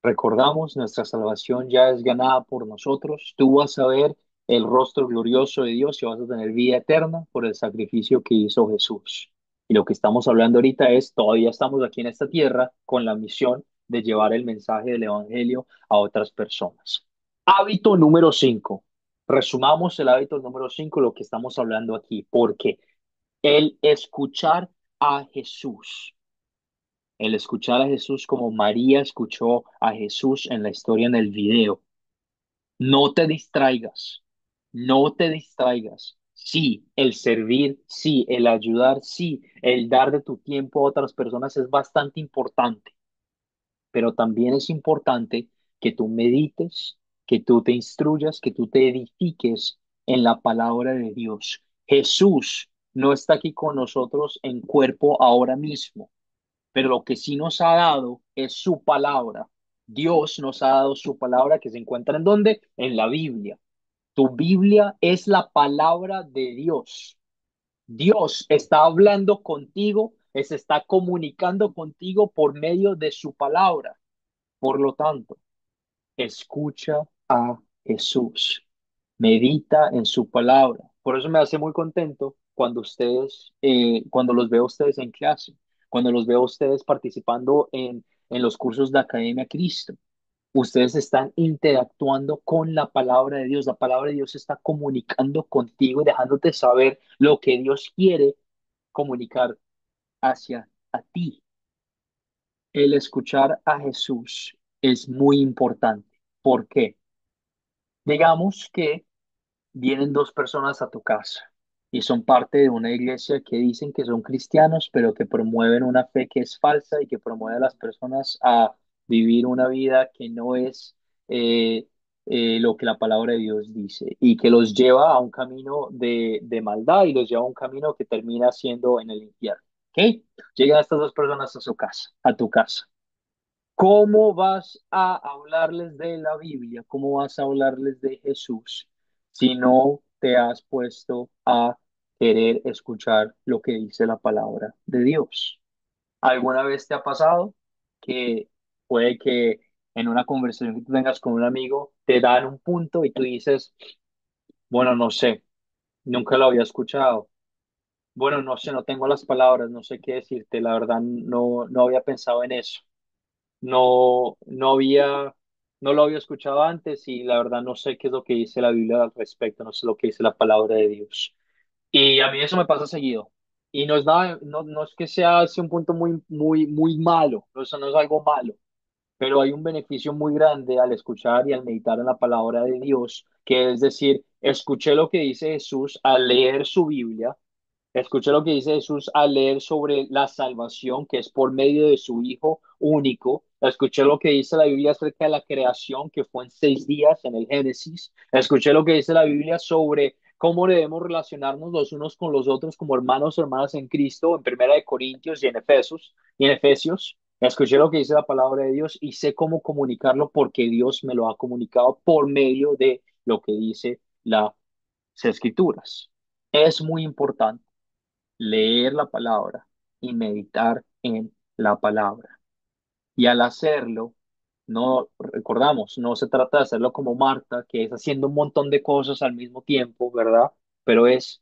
Recordamos, nuestra salvación ya es ganada por nosotros. Tú vas a ver el rostro glorioso de Dios y vas a tener vida eterna por el sacrificio que hizo Jesús. Y lo que estamos hablando ahorita es, todavía estamos aquí en esta tierra con la misión de llevar el mensaje del Evangelio a otras personas. Hábito número 5. Resumamos el hábito número 5, lo que estamos hablando aquí, porque el escuchar a Jesús. El escuchar a Jesús como María escuchó a Jesús en la historia en el video. No te distraigas, no te distraigas. Sí, el servir, sí, el ayudar, sí, el dar de tu tiempo a otras personas es bastante importante, pero también es importante que tú medites, que tú te instruyas, que tú te edifiques en la palabra de Dios. Jesús no está aquí con nosotros en cuerpo ahora mismo, pero lo que sí nos ha dado es su palabra. Dios nos ha dado su palabra que se encuentra ¿en dónde? En la Biblia. Tu Biblia es la palabra de Dios. Dios está hablando contigo, se está comunicando contigo por medio de su palabra. Por lo tanto, escucha a Jesús, medita en su palabra. Por eso me hace muy contento cuando cuando los veo a ustedes en clase, cuando los veo a ustedes participando en los cursos de Academia Cristo. Ustedes están interactuando con la palabra de Dios. La palabra de Dios está comunicando contigo y dejándote saber lo que Dios quiere comunicar hacia a ti. El escuchar a Jesús es muy importante. ¿Por qué? Digamos que vienen dos personas a tu casa y son parte de una iglesia que dicen que son cristianos, pero que promueven una fe que es falsa y que promueve a las personas a vivir una vida que no es eh, lo que la palabra de Dios dice y que los lleva a un camino de maldad y los lleva a un camino que termina siendo en el infierno. ¿Ok? Llegan estas dos personas a su casa, a tu casa. ¿Cómo vas a hablarles de la Biblia? ¿Cómo vas a hablarles de Jesús si no te has puesto a querer escuchar lo que dice la palabra de Dios? ¿Alguna vez te ha pasado que puede que en una conversación que tú tengas con un amigo te dan un punto y tú dices, bueno, no sé, nunca lo había escuchado? Bueno, no sé, no tengo las palabras, no sé qué decirte, la verdad no había pensado en eso. No lo había escuchado antes y la verdad no sé qué es lo que dice la Biblia al respecto, no sé lo que dice la palabra de Dios. Y a mí eso me pasa seguido. Y no es nada, no es que sea así un punto muy malo, no, eso no es algo malo, pero hay un beneficio muy grande al escuchar y al meditar en la palabra de Dios, que es decir, escuché lo que dice Jesús al leer su Biblia. Escuché lo que dice Jesús al leer sobre la salvación que es por medio de su Hijo único. Escuché lo que dice la Biblia acerca de la creación que fue en 6 días en el Génesis. Escuché lo que dice la Biblia sobre cómo debemos relacionarnos los unos con los otros como hermanos o hermanas en Cristo en Primera de Corintios y en Efesios. Escuché lo que dice la palabra de Dios y sé cómo comunicarlo porque Dios me lo ha comunicado por medio de lo que dice las Escrituras. Es muy importante leer la palabra y meditar en la palabra. Y al hacerlo, no recordamos, no se trata de hacerlo como Marta, que es haciendo un montón de cosas al mismo tiempo, ¿verdad? Pero es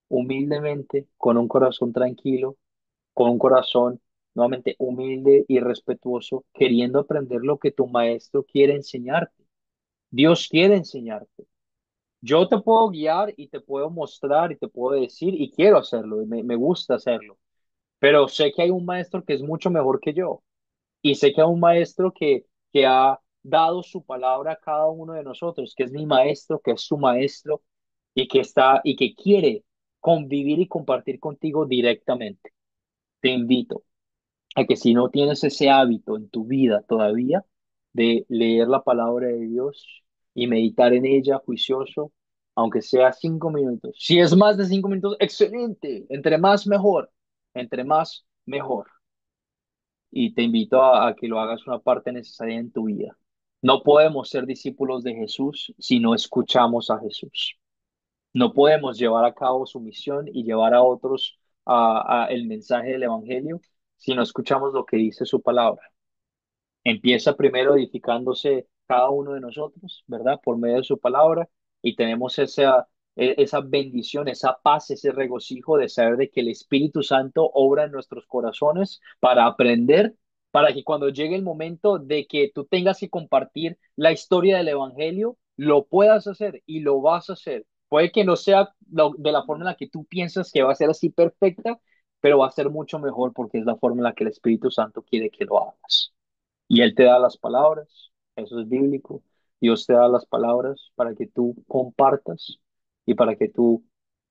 humildemente, con un corazón tranquilo, con un corazón nuevamente humilde y respetuoso, queriendo aprender lo que tu maestro quiere enseñarte. Dios quiere enseñarte. Yo te puedo guiar y te puedo mostrar y te puedo decir, y quiero hacerlo, y me gusta hacerlo, pero sé que hay un maestro que es mucho mejor que yo y sé que hay un maestro que ha dado su palabra a cada uno de nosotros, que es mi maestro, que es su maestro y que quiere convivir y compartir contigo directamente. Te invito a que si no tienes ese hábito en tu vida todavía de leer la palabra de Dios y meditar en ella juicioso, aunque sea 5 minutos. Si es más de 5 minutos, excelente. Entre más mejor. Entre más mejor. Y te invito a que lo hagas una parte necesaria en tu vida. No podemos ser discípulos de Jesús si no escuchamos a Jesús. No podemos llevar a cabo su misión y llevar a otros a el mensaje del Evangelio si no escuchamos lo que dice su palabra. Empieza primero edificándose cada uno de nosotros, ¿verdad? Por medio de su palabra y tenemos esa bendición, esa paz, ese regocijo de saber de que el Espíritu Santo obra en nuestros corazones para aprender, para que cuando llegue el momento de que tú tengas que compartir la historia del Evangelio, lo puedas hacer y lo vas a hacer. Puede que no sea de la forma en la que tú piensas que va a ser así perfecta, pero va a ser mucho mejor porque es la forma en la que el Espíritu Santo quiere que lo hagas. Y Él te da las palabras, eso es bíblico. Dios te da las palabras para que tú compartas y para que tú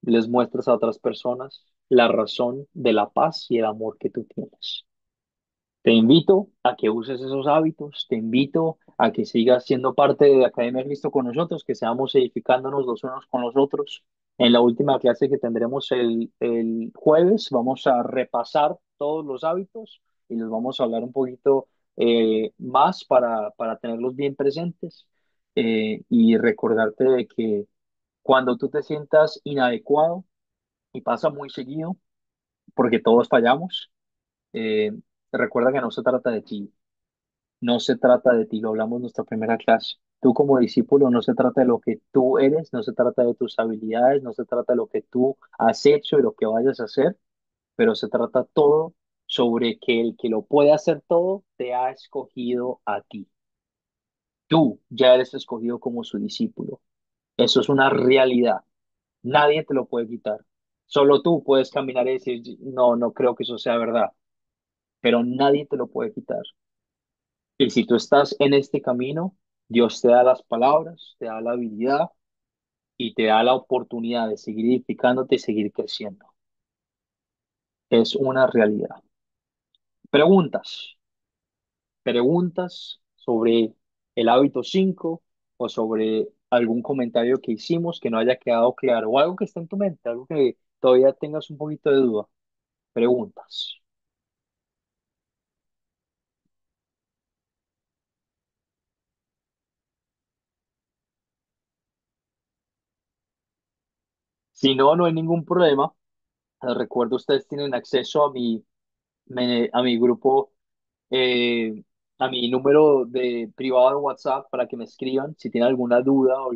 les muestres a otras personas la razón de la paz y el amor que tú tienes. Te invito a que uses esos hábitos, te invito a que sigas siendo parte de la Academia de Cristo con nosotros, que seamos edificándonos los unos con los otros. En la última clase que tendremos el jueves, vamos a repasar todos los hábitos y les vamos a hablar un poquito más para tenerlos bien presentes y recordarte de que cuando tú te sientas inadecuado, y pasa muy seguido, porque todos fallamos, eh, recuerda que no se trata de ti, no se trata de ti, lo hablamos en nuestra primera clase. Tú como discípulo no se trata de lo que tú eres, no se trata de tus habilidades, no se trata de lo que tú has hecho y lo que vayas a hacer, pero se trata todo sobre que el que lo puede hacer todo te ha escogido a ti. Tú ya eres escogido como su discípulo. Eso es una realidad. Nadie te lo puede quitar. Solo tú puedes caminar y decir, no, no creo que eso sea verdad, pero nadie te lo puede quitar. Y si tú estás en este camino, Dios te da las palabras, te da la habilidad y te da la oportunidad de seguir edificándote y seguir creciendo. Es una realidad. Preguntas. Preguntas sobre el hábito 5 o sobre algún comentario que hicimos que no haya quedado claro o algo que esté en tu mente, algo que todavía tengas un poquito de duda. Preguntas. Si no, no hay ningún problema. Les recuerdo, ustedes tienen acceso a a mi grupo, eh, a mi número de privado de WhatsApp para que me escriban si tienen alguna duda o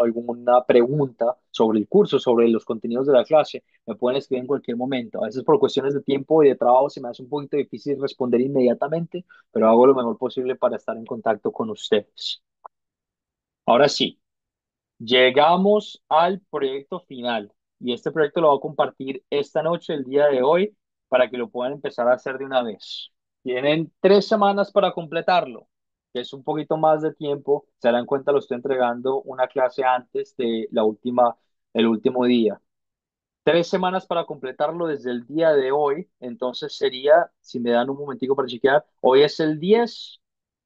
alguna pregunta sobre el curso, sobre los contenidos de la clase. Me pueden escribir en cualquier momento. A veces por cuestiones de tiempo y de trabajo se me hace un poquito difícil responder inmediatamente, pero hago lo mejor posible para estar en contacto con ustedes. Ahora sí. Llegamos al proyecto final y este proyecto lo voy a compartir esta noche, el día de hoy, para que lo puedan empezar a hacer de una vez. Tienen 3 semanas para completarlo, que es un poquito más de tiempo. Se darán cuenta, lo estoy entregando una clase antes de el último día. 3 semanas para completarlo desde el día de hoy. Entonces sería, si me dan un momentico para chequear, hoy es el 10,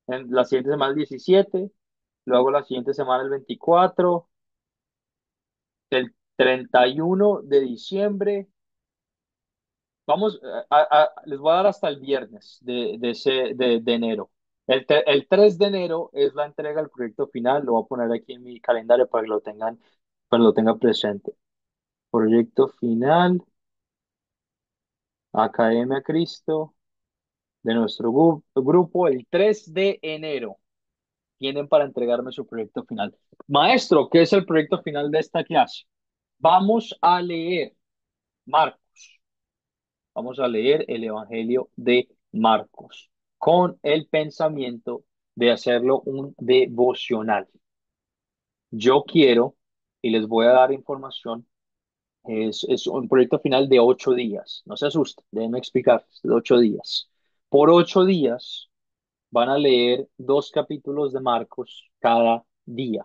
en la siguiente semana el 17, luego la siguiente semana el 24, el 31 de diciembre. Vamos, les voy a dar hasta el viernes de enero. El 3 de enero es la entrega del proyecto final. Lo voy a poner aquí en mi calendario para que lo tengan presente. Proyecto final, Academia Cristo, de nuestro grupo, el 3 de enero. Tienen para entregarme su proyecto final. Maestro, ¿qué es el proyecto final de esta clase? Vamos a leer Marcos. Vamos a leer el Evangelio de Marcos con el pensamiento de hacerlo un devocional. Yo quiero, y les voy a dar información, es un proyecto final de 8 días. No se asusten, déjenme explicar, de 8 días. Por 8 días van a leer 2 capítulos de Marcos cada día.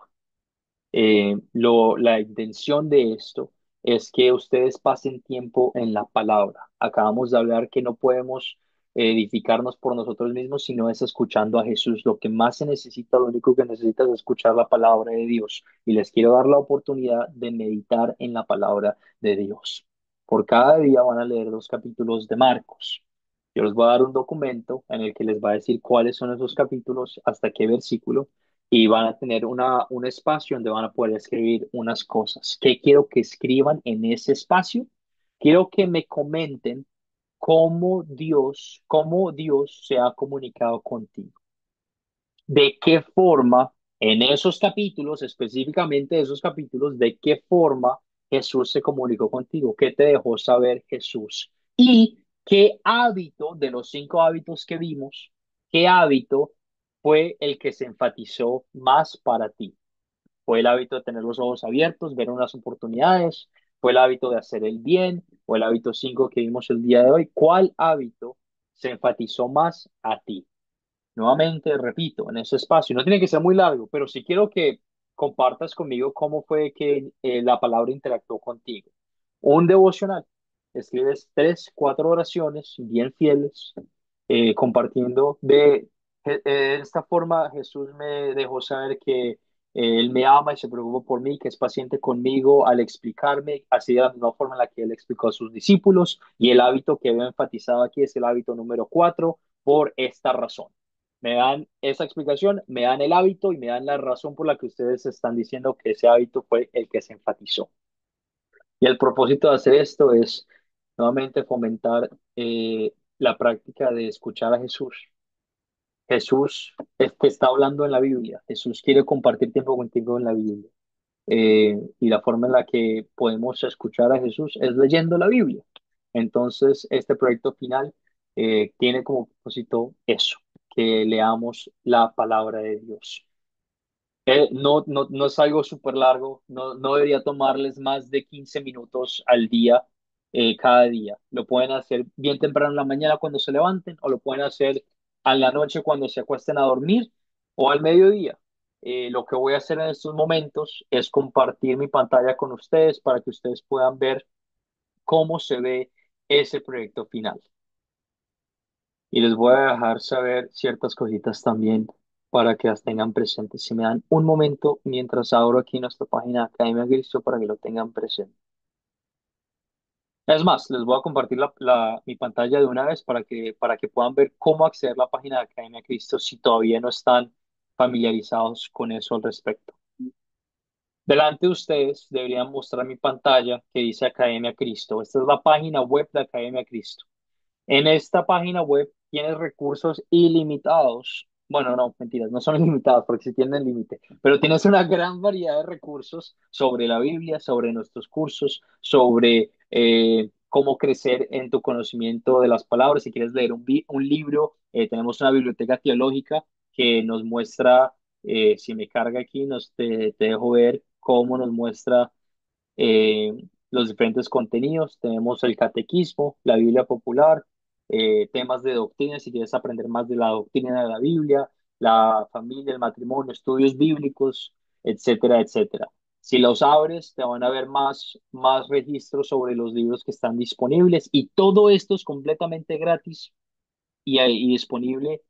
La intención de esto es que ustedes pasen tiempo en la palabra. Acabamos de hablar que no podemos edificarnos por nosotros mismos, sino es escuchando a Jesús. Lo que más se necesita, lo único que necesita es escuchar la palabra de Dios. Y les quiero dar la oportunidad de meditar en la palabra de Dios. Por cada día van a leer 2 capítulos de Marcos. Yo les voy a dar un documento en el que les va a decir cuáles son esos capítulos, hasta qué versículo y van a tener un espacio donde van a poder escribir unas cosas. ¿Qué quiero que escriban en ese espacio? Quiero que me comenten cómo Dios se ha comunicado contigo. ¿De qué forma, en esos capítulos, específicamente esos capítulos, de qué forma Jesús se comunicó contigo? ¿Qué te dejó saber Jesús? Y qué hábito de los 5 hábitos que vimos, qué hábito fue el que se enfatizó más para ti. ¿Fue el hábito de tener los ojos abiertos, ver unas oportunidades? ¿Fue el hábito de hacer el bien? ¿O el hábito 5 que vimos el día de hoy? ¿Cuál hábito se enfatizó más a ti? Nuevamente, repito, en ese espacio, no tiene que ser muy largo, pero sí quiero que compartas conmigo cómo fue que la palabra interactuó contigo. Un devocional. Escribes 3, 4 oraciones bien fieles, compartiendo de esta forma Jesús me dejó saber que Él me ama y se preocupa por mí, que es paciente conmigo al explicarme, así de la misma forma en la que Él explicó a sus discípulos. Y el hábito que veo enfatizado aquí es el hábito número 4, por esta razón. Me dan esa explicación, me dan el hábito y me dan la razón por la que ustedes están diciendo que ese hábito fue el que se enfatizó. Y el propósito de hacer esto es nuevamente fomentar la práctica de escuchar a Jesús. Jesús es que está hablando en la Biblia. Jesús quiere compartir tiempo contigo en la Biblia. Y la forma en la que podemos escuchar a Jesús es leyendo la Biblia. Entonces, este proyecto final tiene como propósito eso, que leamos la palabra de Dios. No es algo súper largo, no debería tomarles más de 15 minutos al día, cada día. Lo pueden hacer bien temprano en la mañana cuando se levanten, o lo pueden hacer a la noche cuando se acuesten a dormir, o al mediodía. Lo que voy a hacer en estos momentos es compartir mi pantalla con ustedes para que ustedes puedan ver cómo se ve ese proyecto final. Y les voy a dejar saber ciertas cositas también para que las tengan presentes. Si me dan un momento mientras abro aquí nuestra página de Academia Cristo para que lo tengan presente. Es más, les voy a compartir mi pantalla de una vez para que puedan ver cómo acceder a la página de Academia Cristo si todavía no están familiarizados con eso al respecto. Delante de ustedes deberían mostrar mi pantalla que dice Academia Cristo. Esta es la página web de Academia Cristo. En esta página web tienes recursos ilimitados. Bueno, no, mentiras, no son ilimitados porque sí tienen límite, pero tienes una gran variedad de recursos sobre la Biblia, sobre nuestros cursos, sobre cómo crecer en tu conocimiento de las palabras. Si quieres leer un libro, tenemos una biblioteca teológica que nos muestra, si me carga aquí, te dejo ver cómo nos muestra eh, los diferentes contenidos. Tenemos el catequismo, la Biblia popular, temas de doctrina, si quieres aprender más de la doctrina de la Biblia, la familia, el matrimonio, estudios bíblicos, etcétera, etcétera. Si los abres, te van a ver más registros sobre los libros que están disponibles y todo esto es completamente gratis y disponible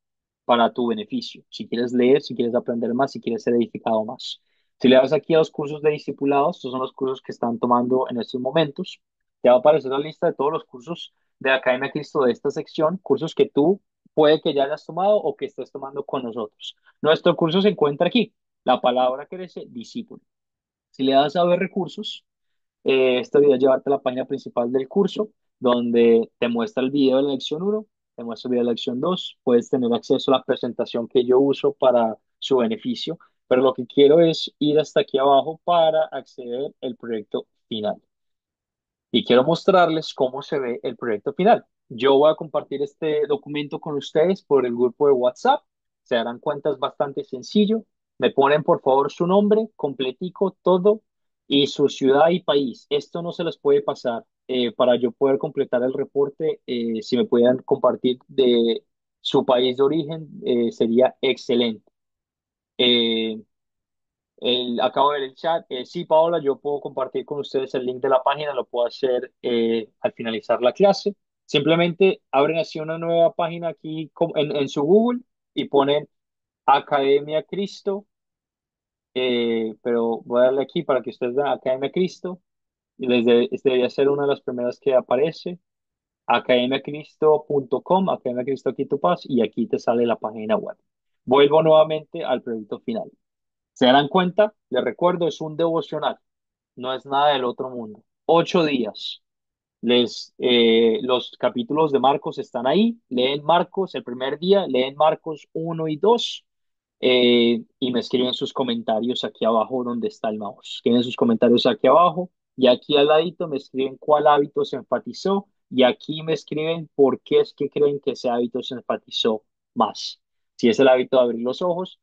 para tu beneficio. Si quieres leer, si quieres aprender más, si quieres ser edificado más. Si le das aquí a los cursos de discipulados, estos son los cursos que están tomando en estos momentos. Te va a aparecer la lista de todos los cursos de la Academia Cristo de esta sección, cursos que tú puede que ya hayas tomado o que estés tomando con nosotros. Nuestro curso se encuentra aquí. La palabra crece, discípulo. Si le das a ver recursos, este video llevarte a la página principal del curso, donde te muestra el video de la lección uno, te muestra el video de la lección 2, puedes tener acceso a la presentación que yo uso para su beneficio, pero lo que quiero es ir hasta aquí abajo para acceder al proyecto final y quiero mostrarles cómo se ve el proyecto final. Yo voy a compartir este documento con ustedes por el grupo de WhatsApp. Se darán cuenta, es bastante sencillo. Me ponen por favor su nombre, completico, todo, y su ciudad y país. Esto no se les puede pasar. Para yo poder completar el reporte, si me pudieran compartir de su país de origen, sería excelente. Eh, Acabo de ver el chat. Sí, Paola, yo puedo compartir con ustedes el link de la página, lo puedo hacer al finalizar la clase. Simplemente abren así una nueva página aquí en su Google y ponen Academia Cristo, pero voy a darle aquí para que ustedes vean Academia Cristo. Y este debería ser una de las primeras que aparece. Academiacristo.com, Academia Cristo aquí tu paz, y aquí te sale la página web. Vuelvo nuevamente al proyecto final. ¿Se darán cuenta? Les recuerdo, es un devocional, no es nada del otro mundo. 8 días. Los capítulos de Marcos están ahí. Leen Marcos el primer día, leen Marcos 1 y 2, y me escriben sus comentarios aquí abajo donde está el mouse. Escriben sus comentarios aquí abajo y aquí al ladito me escriben cuál hábito se enfatizó y aquí me escriben por qué es que creen que ese hábito se enfatizó más. Si es el hábito de abrir los ojos,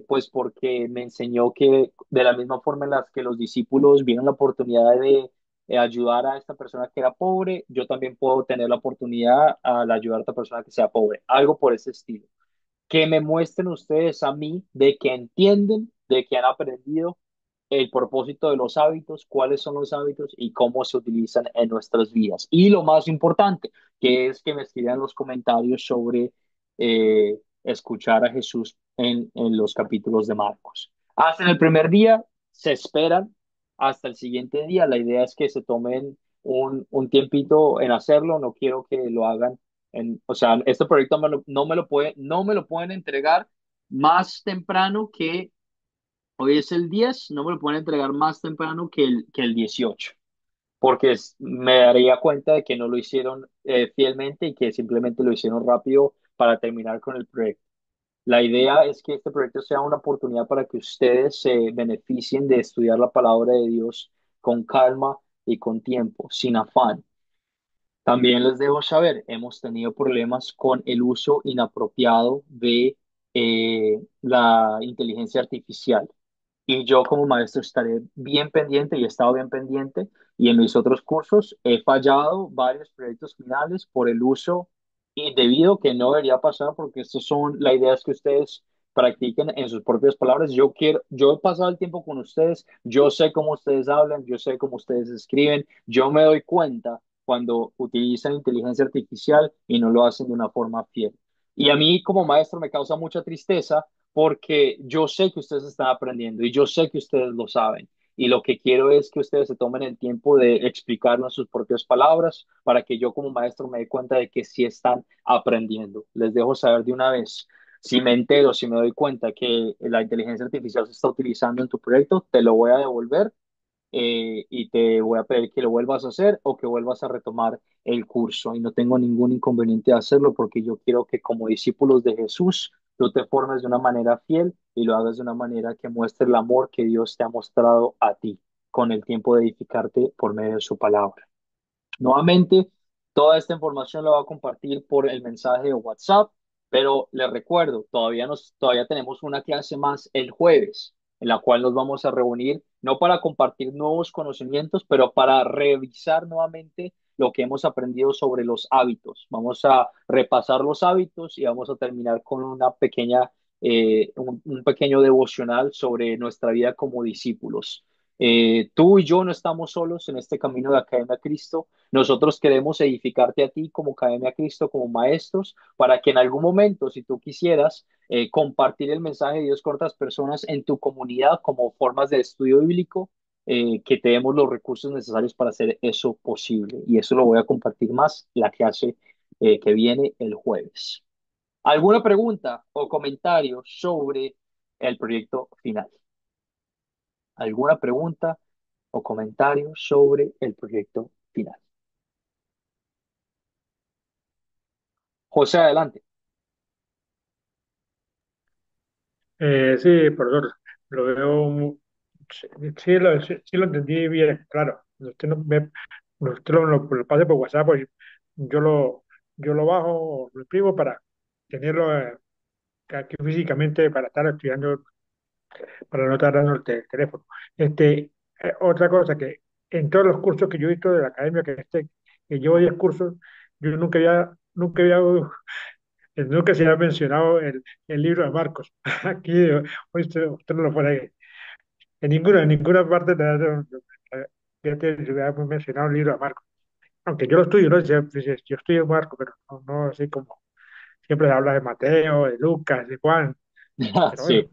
pues porque me enseñó que de la misma forma en la que los discípulos vieron la oportunidad de ayudar a esta persona que era pobre, yo también puedo tener la oportunidad al ayudar a esta persona que sea pobre. Algo por ese estilo, que me muestren ustedes a mí de que entienden, de que han aprendido el propósito de los hábitos, cuáles son los hábitos y cómo se utilizan en nuestras vidas. Y lo más importante, que es que me escriban los comentarios sobre escuchar a Jesús en los capítulos de Marcos. Hasta el primer día, se esperan hasta el siguiente día. La idea es que se tomen un tiempito en hacerlo. No quiero que lo hagan o sea, este proyecto no me lo pueden entregar más temprano que hoy es el 10, no me lo pueden entregar más temprano que el 18, porque me daría cuenta de que no lo hicieron fielmente y que simplemente lo hicieron rápido para terminar con el proyecto. La idea es que este proyecto sea una oportunidad para que ustedes se beneficien de estudiar la palabra de Dios con calma y con tiempo, sin afán. También les debo saber, hemos tenido problemas con el uso inapropiado de la inteligencia artificial. Y yo como maestro estaré bien pendiente y he estado bien pendiente. Y en mis otros cursos he fallado varios proyectos finales por el uso indebido que no debería pasar porque estas son las ideas que ustedes practiquen en sus propias palabras. Yo he pasado el tiempo con ustedes, yo sé cómo ustedes hablan, yo sé cómo ustedes escriben, yo me doy cuenta cuando utilizan inteligencia artificial y no lo hacen de una forma fiel. Y a mí como maestro me causa mucha tristeza porque yo sé que ustedes están aprendiendo y yo sé que ustedes lo saben. Y lo que quiero es que ustedes se tomen el tiempo de explicarlo en sus propias palabras para que yo como maestro me dé cuenta de que sí están aprendiendo. Les dejo saber de una vez. Si me entero, si me doy cuenta que la inteligencia artificial se está utilizando en tu proyecto, te lo voy a devolver y te voy a pedir que lo vuelvas a hacer o que vuelvas a retomar el curso. Y no tengo ningún inconveniente de hacerlo porque yo quiero que como discípulos de Jesús, tú te formes de una manera fiel y lo hagas de una manera que muestre el amor que Dios te ha mostrado a ti con el tiempo de edificarte por medio de su palabra. Nuevamente, toda esta información la voy a compartir por el mensaje de WhatsApp, pero les recuerdo, todavía tenemos una clase más el jueves, en la cual nos vamos a reunir, no para compartir nuevos conocimientos, pero para revisar nuevamente lo que hemos aprendido sobre los hábitos. Vamos a repasar los hábitos y vamos a terminar con un pequeño devocional sobre nuestra vida como discípulos. Tú y yo no estamos solos en este camino de Academia Cristo. Nosotros queremos edificarte a ti como Academia Cristo, como maestros, para que en algún momento, si tú quisieras, compartir el mensaje de Dios con otras personas en tu comunidad como formas de estudio bíblico, que te demos los recursos necesarios para hacer eso posible. Y eso lo voy a compartir más la clase que viene el jueves. ¿Alguna pregunta o comentario sobre el proyecto final? ¿Alguna pregunta o comentario sobre el proyecto final? José, adelante. Sí, profesor, lo veo, sí, sí lo entendí bien, claro. Usted lo pase por WhatsApp, pues yo lo, yo lo bajo, lo imprimo para tenerlo aquí físicamente, para estar estudiando, para no estar dando teléfono. Otra cosa que en todos los cursos que yo he visto de la academia, que llevo 10 cursos, yo nunca se había mencionado el libro de Marcos. Aquí, hoy usted no lo pone ahí. En ninguna parte se ha mencionado el libro de Marcos. Aunque yo lo estudio, ¿no? Yo estudio Marcos, pero no así como siempre se habla de Mateo, de Lucas, de Juan. Pero bueno. Sí.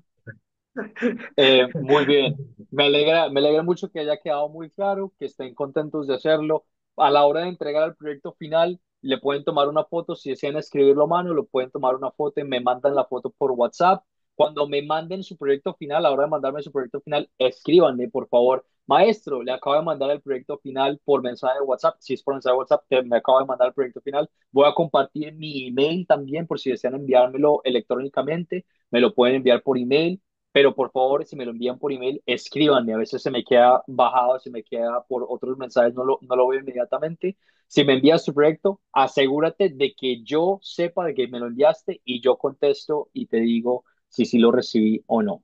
Muy bien. Me alegra mucho que haya quedado muy claro, que estén contentos de hacerlo. A la hora de entregar el proyecto final, le pueden tomar una foto, si desean escribirlo a mano, lo pueden tomar una foto y me mandan la foto por WhatsApp. Cuando me manden su proyecto final, a la hora de mandarme su proyecto final, escríbanme, por favor. Maestro, le acabo de mandar el proyecto final por mensaje de WhatsApp. Si es por mensaje de WhatsApp, que me acabo de mandar el proyecto final. Voy a compartir mi email también por si desean enviármelo electrónicamente. Me lo pueden enviar por email, pero por favor, si me lo envían por email, escríbanme. A veces se me queda bajado, se me queda por otros mensajes, no lo veo inmediatamente. Si me envías tu proyecto, asegúrate de que yo sepa de que me lo enviaste y yo contesto y te digo si sí lo recibí o no.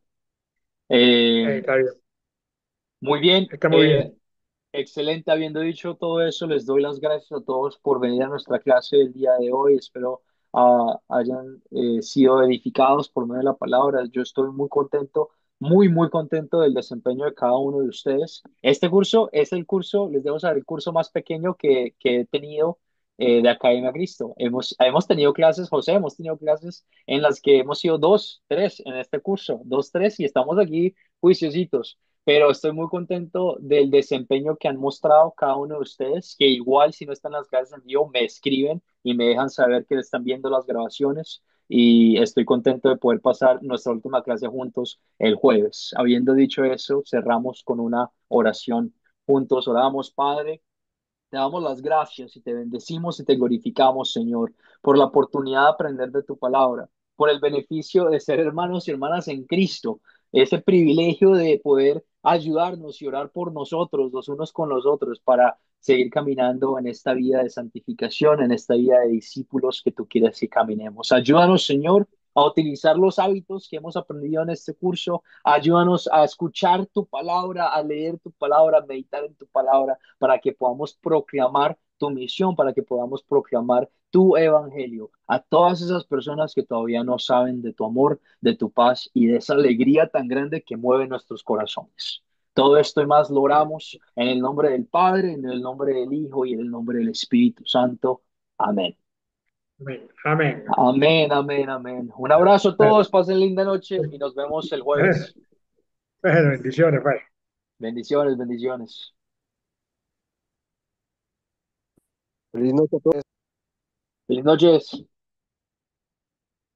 Eh, Está bien, Muy bien. está muy bien. Excelente, habiendo dicho todo eso, les doy las gracias a todos por venir a nuestra clase el día de hoy. Espero hayan sido edificados por medio de la palabra. Yo estoy muy contento, muy contento del desempeño de cada uno de ustedes. Este curso es el curso, les debo saber, el curso más pequeño que he tenido de Academia Cristo. Hemos tenido clases, José, hemos tenido clases en las que hemos sido dos, tres en este curso, dos, tres, y estamos aquí juiciositos, pero estoy muy contento del desempeño que han mostrado cada uno de ustedes, que igual si no están en las clases en vivo, me escriben y me dejan saber que están viendo las grabaciones y estoy contento de poder pasar nuestra última clase juntos el jueves. Habiendo dicho eso, cerramos con una oración juntos. Oramos, Padre. Te damos las gracias y te bendecimos y te glorificamos, Señor, por la oportunidad de aprender de tu palabra, por el beneficio de ser hermanos y hermanas en Cristo, ese privilegio de poder ayudarnos y orar por nosotros, los unos con los otros, para seguir caminando en esta vida de santificación, en esta vida de discípulos que tú quieres que caminemos. Ayúdanos, Señor, a utilizar los hábitos que hemos aprendido en este curso. Ayúdanos a escuchar tu palabra, a leer tu palabra, a meditar en tu palabra, para que podamos proclamar tu misión, para que podamos proclamar tu evangelio a todas esas personas que todavía no saben de tu amor, de tu paz y de esa alegría tan grande que mueve nuestros corazones. Todo esto y más lo oramos en el nombre del Padre, en el nombre del Hijo y en el nombre del Espíritu Santo. Amén. Amén. Amén. Amén, amén, amén. Un abrazo a Bueno, todos, pasen linda noche y nos vemos el jueves. bueno, bendiciones, pues. Bendiciones, bendiciones. Feliz noche a todos. Feliz noches.